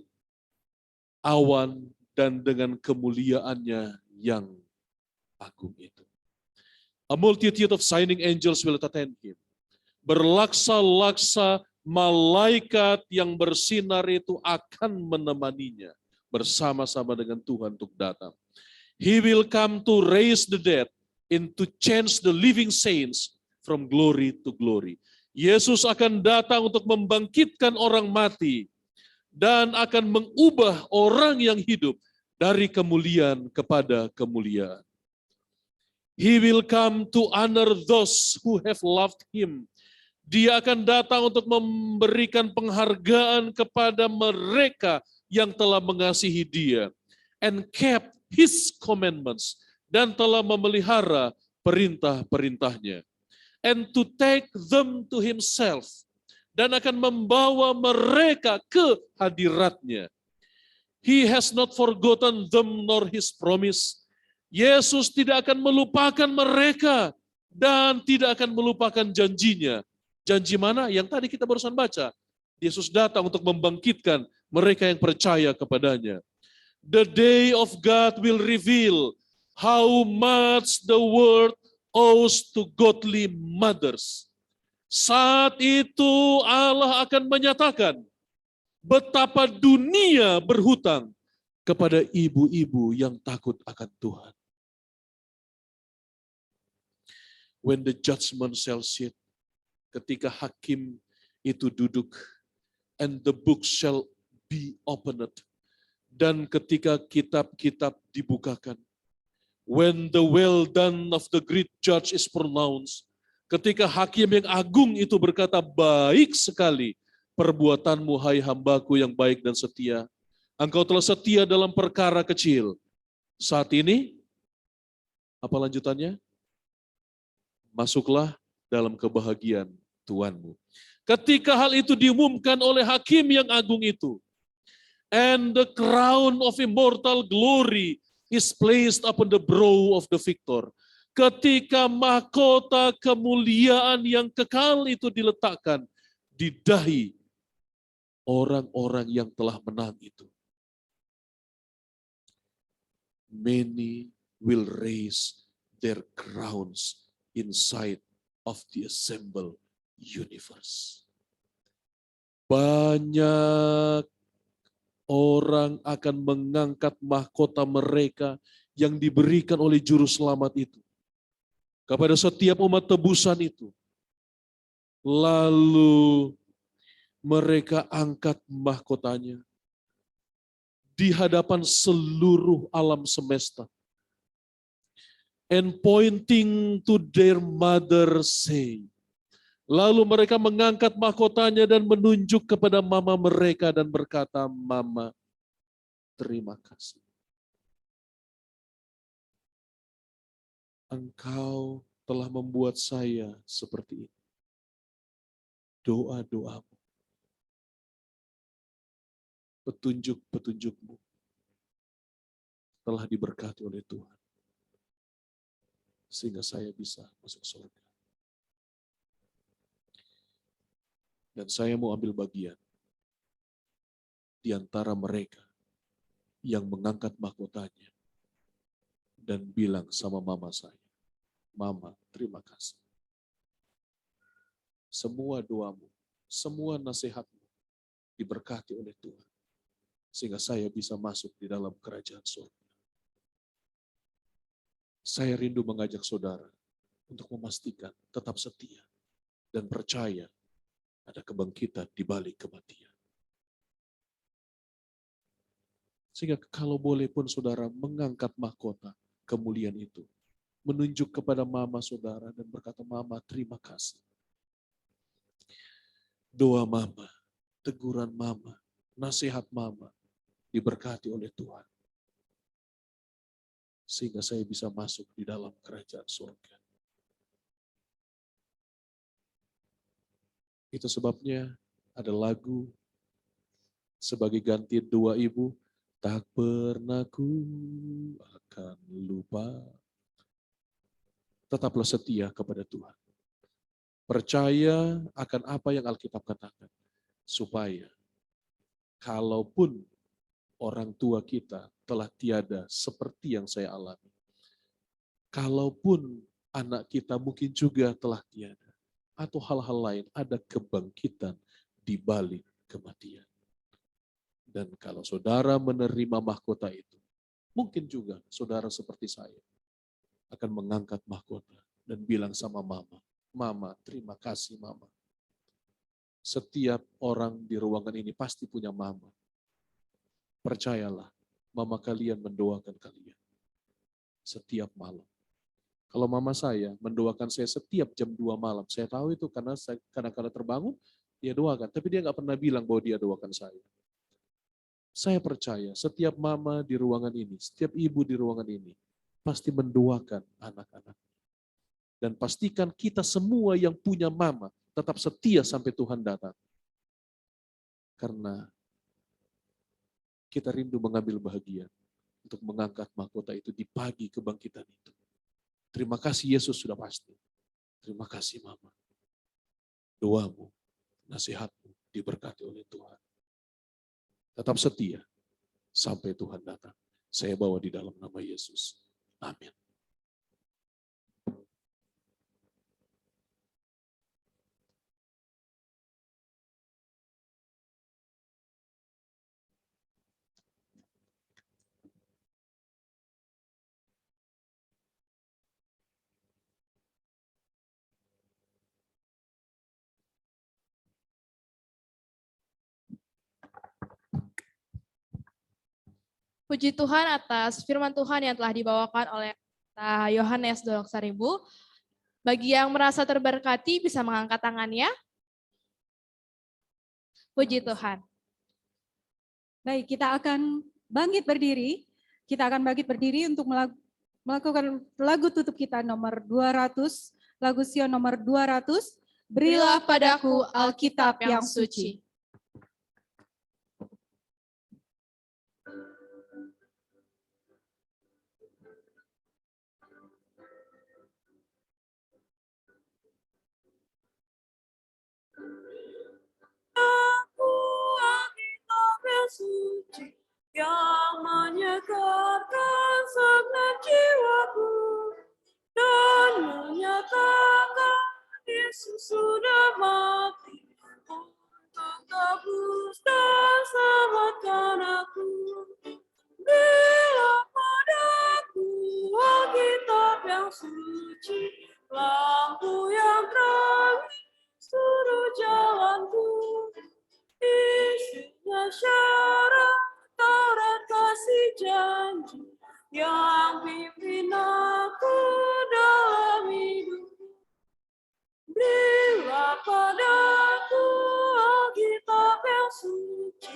awan dan dengan kemuliaannya yang agung itu. A multitude of shining angels will attend him. Berlaksa-laksa malaikat yang bersinar itu akan menemaninya bersama-sama dengan Tuhan untuk datang. He will come to raise the dead and to change the living saints from glory to glory. Yesus akan datang untuk membangkitkan orang mati dan akan mengubah orang yang hidup dari kemuliaan kepada kemuliaan. He will come to honor those who have loved him. Dia akan datang untuk memberikan penghargaan kepada mereka yang telah mengasihi dia and kept his commandments, dan telah memelihara perintah-perintahnya. And to take them to himself, dan akan membawa mereka ke hadiratnya. He has not forgotten them nor his promise. Yesus tidak akan melupakan mereka dan tidak akan melupakan janjinya. Janji mana? Yang tadi kita barusan baca. Yesus datang untuk membangkitkan mereka yang percaya kepadanya. The day of God will reveal how much the world owes to godly mothers. Saat itu Allah akan menyatakan betapa dunia berhutang kepada ibu-ibu yang takut akan Tuhan. When the judgment shall sit, ketika hakim itu duduk, and the book shall be opened, dan ketika kitab-kitab dibukakan, when the well done of the great judge is pronounced, ketika hakim yang agung itu berkata, baik sekali perbuatanmu hai hambaku yang baik dan setia, engkau telah setia dalam perkara kecil. Saat ini, apa lanjutannya? Masuklah dalam kebahagiaan Tuhanmu. Ketika hal itu diumumkan oleh hakim yang agung itu, and the crown of immortal glory is placed upon the brow of the victor. Ketika mahkota kemuliaan yang kekal itu diletakkan di dahi orang-orang yang telah menang itu. many will raise their crowns inside of the assembled universe. Banyak orang akan mengangkat mahkota mereka yang diberikan oleh Juru Selamat itu kepada setiap umat tebusan itu. Lalu mereka angkat mahkotanya di hadapan seluruh alam semesta. And pointing to their mother say, lalu mereka mengangkat mahkotanya dan menunjuk kepada mama mereka dan berkata, Mama, terima kasih. Engkau telah membuat saya seperti ini. Doa-doamu, petunjuk-petunjukmu telah diberkati oleh Tuhan. Sehingga saya bisa masuk surga. Dan saya mau ambil bagian di antara mereka yang mengangkat mahkotanya dan bilang sama mama saya, Mama, terima kasih. Semua doamu, semua nasihatmu diberkati oleh Tuhan. Sehingga saya bisa masuk di dalam kerajaan surga. Saya rindu mengajak saudara untuk memastikan tetap setia dan percaya ada kebangkitan di balik kematian. Sehingga kalau boleh pun saudara mengangkat mahkota kemuliaan itu, menunjuk kepada mama saudara dan berkata, Mama, terima kasih. Doa mama, teguran mama, nasihat mama diberkati oleh Tuhan. Sehingga saya bisa masuk di dalam kerajaan surga. Itu sebabnya ada lagu sebagai ganti doa ibu, tak pernah ku akan lupa. Tetaplah setia kepada Tuhan. Percaya akan apa yang Alkitab katakan. Supaya kalaupun orang tua kita telah tiada seperti yang saya alami. Kalaupun anak kita mungkin juga telah tiada. Atau hal-hal lain, ada kebangkitan di balik kematian. Dan kalau saudara menerima mahkota itu, mungkin juga saudara seperti saya akan mengangkat mahkota dan bilang sama mama, Mama, terima kasih mama. Setiap orang di ruangan ini pasti punya mama. Percayalah, mama kalian mendoakan kalian setiap malam. Kalau mama saya mendoakan saya setiap jam 2 malam, saya tahu itu karena saya kadang-kadang terbangun, dia doakan. Tapi dia nggak pernah bilang bahwa dia doakan saya. Saya percaya setiap mama di ruangan ini, setiap ibu di ruangan ini, pasti mendoakan anak-anak. Dan pastikan kita semua yang punya mama tetap setia sampai Tuhan datang. Karena kita rindu mengambil bahagian untuk mengangkat mahkota itu di pagi kebangkitan itu. Terima kasih Yesus sudah pasti. Terima kasih mama. Doamu, nasihatmu diberkati oleh Tuhan. Tetap setia sampai Tuhan datang. Saya bawa di dalam nama Yesus. Amin. Puji Tuhan atas firman Tuhan yang telah dibawakan oleh Yohanes Dolok-Saribu. Bagi yang merasa terberkati bisa mengangkat tangannya. Puji Tuhan. Baik, kita akan bangkit berdiri. Kita akan bangkit berdiri untuk melakukan lagu tutup kita nomor 200, lagu Sion nomor 200. Berilah padaku Alkitab yang suci. Aku Alkitab yang suci yang menyegarkan Yesus sudah mati untuk tebus dan selamatkan aku. Bila padaku Alkitab yang suci, lampu yang terang seluruh jalanku, isinya syarat Taurat kasih janji yang pimpin aku dalam hidup. Berilah padaku Alkitab yang suci,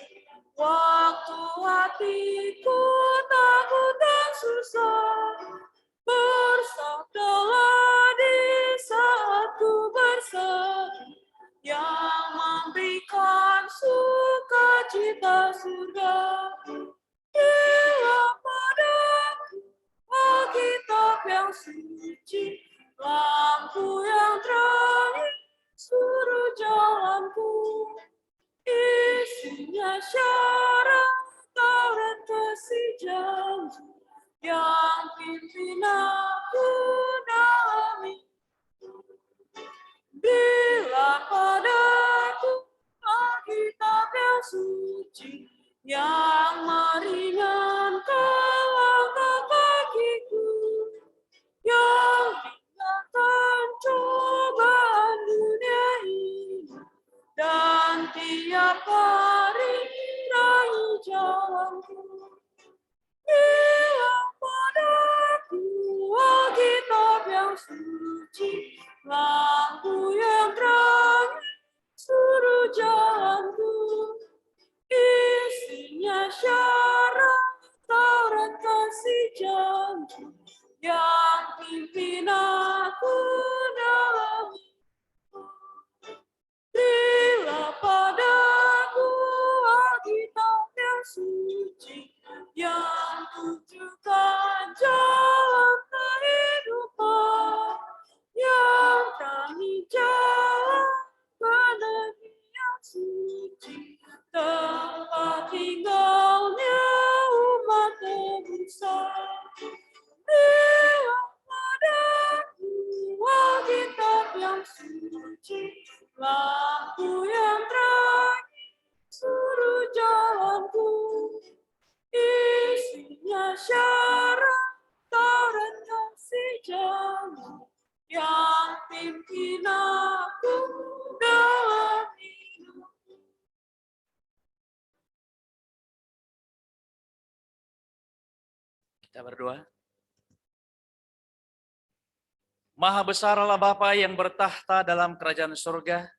waktu hatiku takut dan susah. Bersabdalah di saat ku bersedih, yang memberikan sukacita surga. Bila padaku Alkitab yang suci, lampu yang terang seluruh jalanku, isinya syarat Taurat kasih janji yang pimpin aku dalam hidup. Bila padaku Alkitab yang suci, yang meringankan langkah kakiku, yang ringankan cobaan dunia ini, dan tiap hari terangi jalanku. Bila padaku Alkitab yang suci, lampu yang terang seluruh jalanku, isinya syarat Taurat kasih janji yang pimpin aku dalam hidup. Bila padaku Alkitab yang suci, yang tunjukkan jalan kehidupan, yang terangi jalan ke negeri yang suci, tempat tinggalnya umat tebusan. Bila padaku Alkitab yang suci, lampu yang terang seluruh jalanku, isinya syarat Taurat kasih janji yang pimpin aku dalam hidup. Kita berdoa. Maha besar Allah Bapa yang bertahta dalam kerajaan surga,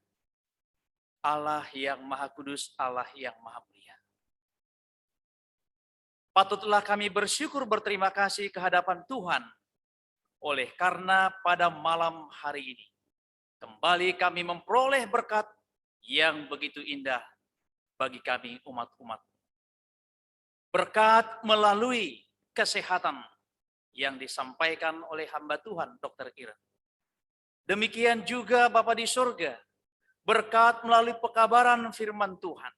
Allah yang maha kudus, Allah yang maha mulia. Patutlah kami bersyukur berterima kasih kehadapan Tuhan, oleh karena pada malam hari ini, kembali kami memperoleh berkat yang begitu indah bagi kami umat-umat. Berkat melalui kesehatan yang disampaikan oleh hamba Tuhan Dr. Ira. Demikian juga Bapa di surga, berkat melalui pekabaran firman Tuhan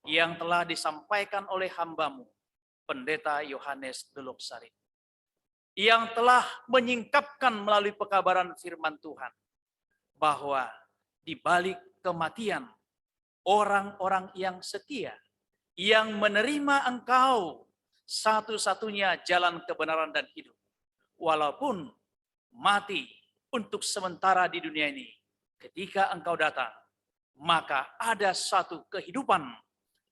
yang telah disampaikan oleh hamba-Mu, Pendeta Yohanes Deloksari, yang telah menyingkapkan melalui pekabaran firman Tuhan bahwa di balik kematian orang-orang yang setia, yang menerima Engkau satu-satunya jalan kebenaran dan hidup, walaupun mati untuk sementara di dunia ini, ketika Engkau datang, maka ada satu kehidupan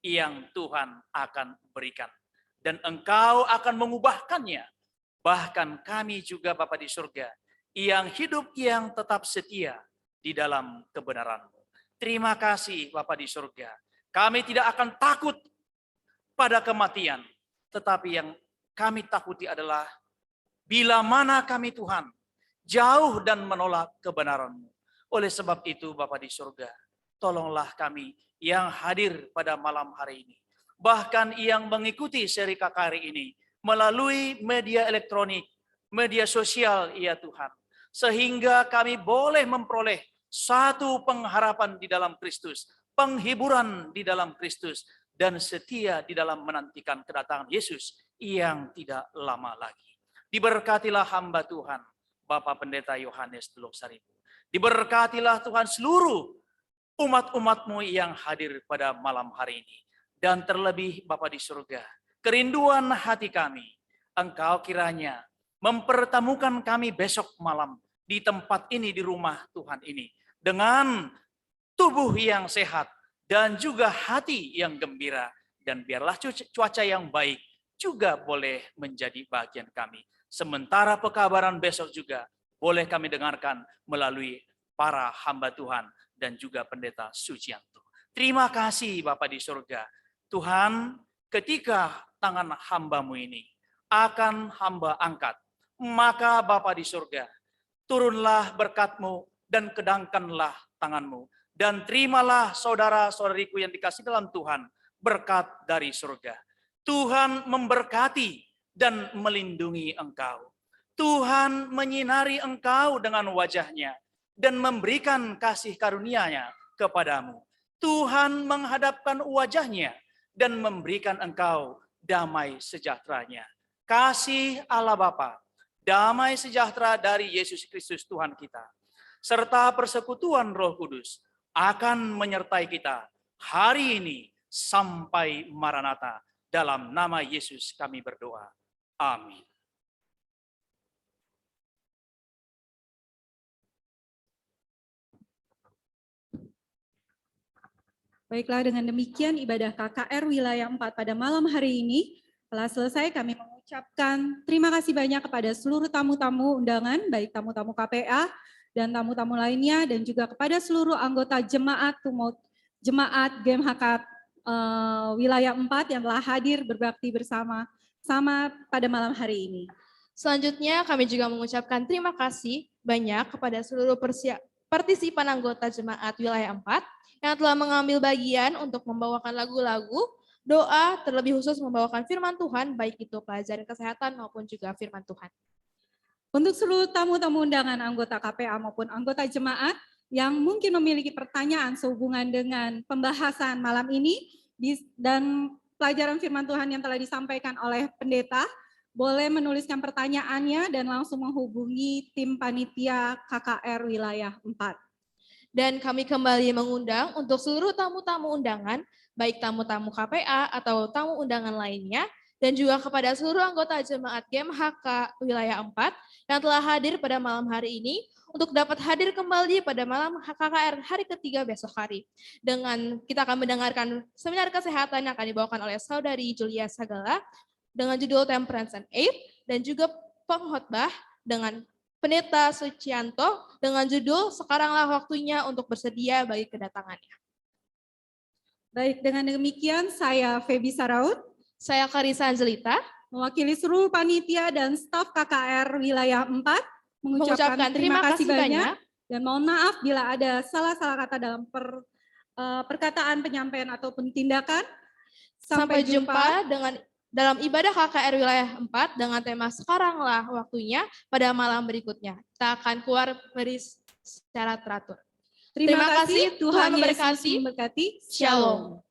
yang Tuhan akan berikan. Dan Engkau akan mengubahkannya. Bahkan kami juga Bapa di surga, yang hidup yang tetap setia di dalam kebenaran-Mu. Terima kasih Bapa di surga. Kami tidak akan takut pada kematian, tetapi yang kami takuti adalah bila mana kami Tuhan jauh dan menolak kebenaran-Mu. Oleh sebab itu Bapa di surga, tolonglah kami yang hadir pada malam hari ini, bahkan yang mengikuti seri KKR ini melalui media elektronik, media sosial ya Tuhan, sehingga kami boleh memperoleh satu pengharapan di dalam Kristus, penghiburan di dalam Kristus, dan setia di dalam menantikan kedatangan Yesus yang tidak lama lagi. Diberkatilah hamba Tuhan, Bapak Pendeta Yohanes Deloksari. Diberkatilah Tuhan seluruh umat-umat-Mu yang hadir pada malam hari ini. Dan terlebih Bapa di surga, kerinduan hati kami, Engkau kiranya mempertemukan kami besok malam di tempat ini, di rumah Tuhan ini, dengan tubuh yang sehat dan juga hati yang gembira. Dan biarlah cuaca yang baik juga boleh menjadi bagian kami. Sementara pekabaran besok juga boleh kami dengarkan melalui para hamba Tuhan dan juga Pendeta Sucianto. Terima kasih Bapa di surga. Tuhan, ketika tangan hamba-Mu ini akan hamba angkat, maka Bapa di surga, turunlah berkat-Mu dan kedangkanlah tangan-Mu. Dan terimalah saudara-saudariku yang dikasihi dalam Tuhan, berkat dari surga. Tuhan memberkati dan melindungi engkau. Tuhan menyinari engkau dengan wajah-Nya dan memberikan kasih karunia-Nya kepadamu. Tuhan menghadapkan wajah-Nya dan memberikan engkau damai sejahtera-Nya. Kasih Allah Bapa, damai sejahtera dari Yesus Kristus Tuhan kita, serta persekutuan Roh Kudus akan menyertai kita hari ini sampai Maranatha. Dalam nama Yesus kami berdoa. Amin. Baiklah, dengan demikian ibadah KKR wilayah 4 pada malam hari ini telah selesai. Kami mengucapkan terima kasih banyak kepada seluruh tamu-tamu undangan, baik tamu-tamu KPA dan tamu-tamu lainnya, dan juga kepada seluruh anggota jemaat GMHK wilayah 4 yang telah hadir berbakti bersama pada malam hari ini. Selanjutnya kami juga mengucapkan terima kasih banyak kepada seluruh partisipan anggota jemaat wilayah 4 yang telah mengambil bagian untuk membawakan lagu-lagu, doa, terlebih khusus membawakan firman Tuhan, baik itu pelajaran kesehatan maupun juga firman Tuhan. Untuk seluruh tamu-tamu undangan anggota KPA maupun anggota jemaat yang mungkin memiliki pertanyaan sehubungan dengan pembahasan malam ini dan pelajaran firman Tuhan yang telah disampaikan oleh pendeta, boleh menuliskan pertanyaannya dan langsung menghubungi tim panitia KKR wilayah 4. Dan kami kembali mengundang untuk seluruh tamu-tamu undangan, baik tamu-tamu KPA atau tamu undangan lainnya, dan juga kepada seluruh anggota jemaat GMHK wilayah 4 yang telah hadir pada malam hari ini untuk dapat hadir kembali pada malam KKR hari ketiga besok hari. Dengan kita akan mendengarkan seminar kesehatan yang akan dibawakan oleh Saudari Julia Sagala dengan judul Temperance and Aid, dan juga pengkhotbah dengan Pendeta Sucianto dengan judul Sekaranglah Waktunya untuk Bersedia bagi Kedatangannya. Baik, dengan demikian saya Feby Saraut, saya Karissa Angelita, mewakili seluruh panitia dan staf KKR wilayah 4, mengucapkan terima kasih banyak dan mohon maaf bila ada salah-salah kata dalam perkataan, penyampaian ataupun tindakan. Sampai jumpa dalam ibadah KKR wilayah 4 dengan tema Sekaranglah Waktunya pada malam berikutnya. Kita akan keluar secara teratur. Terima kasih, Tuhan Yesus memberkati. memberkati. Shalom.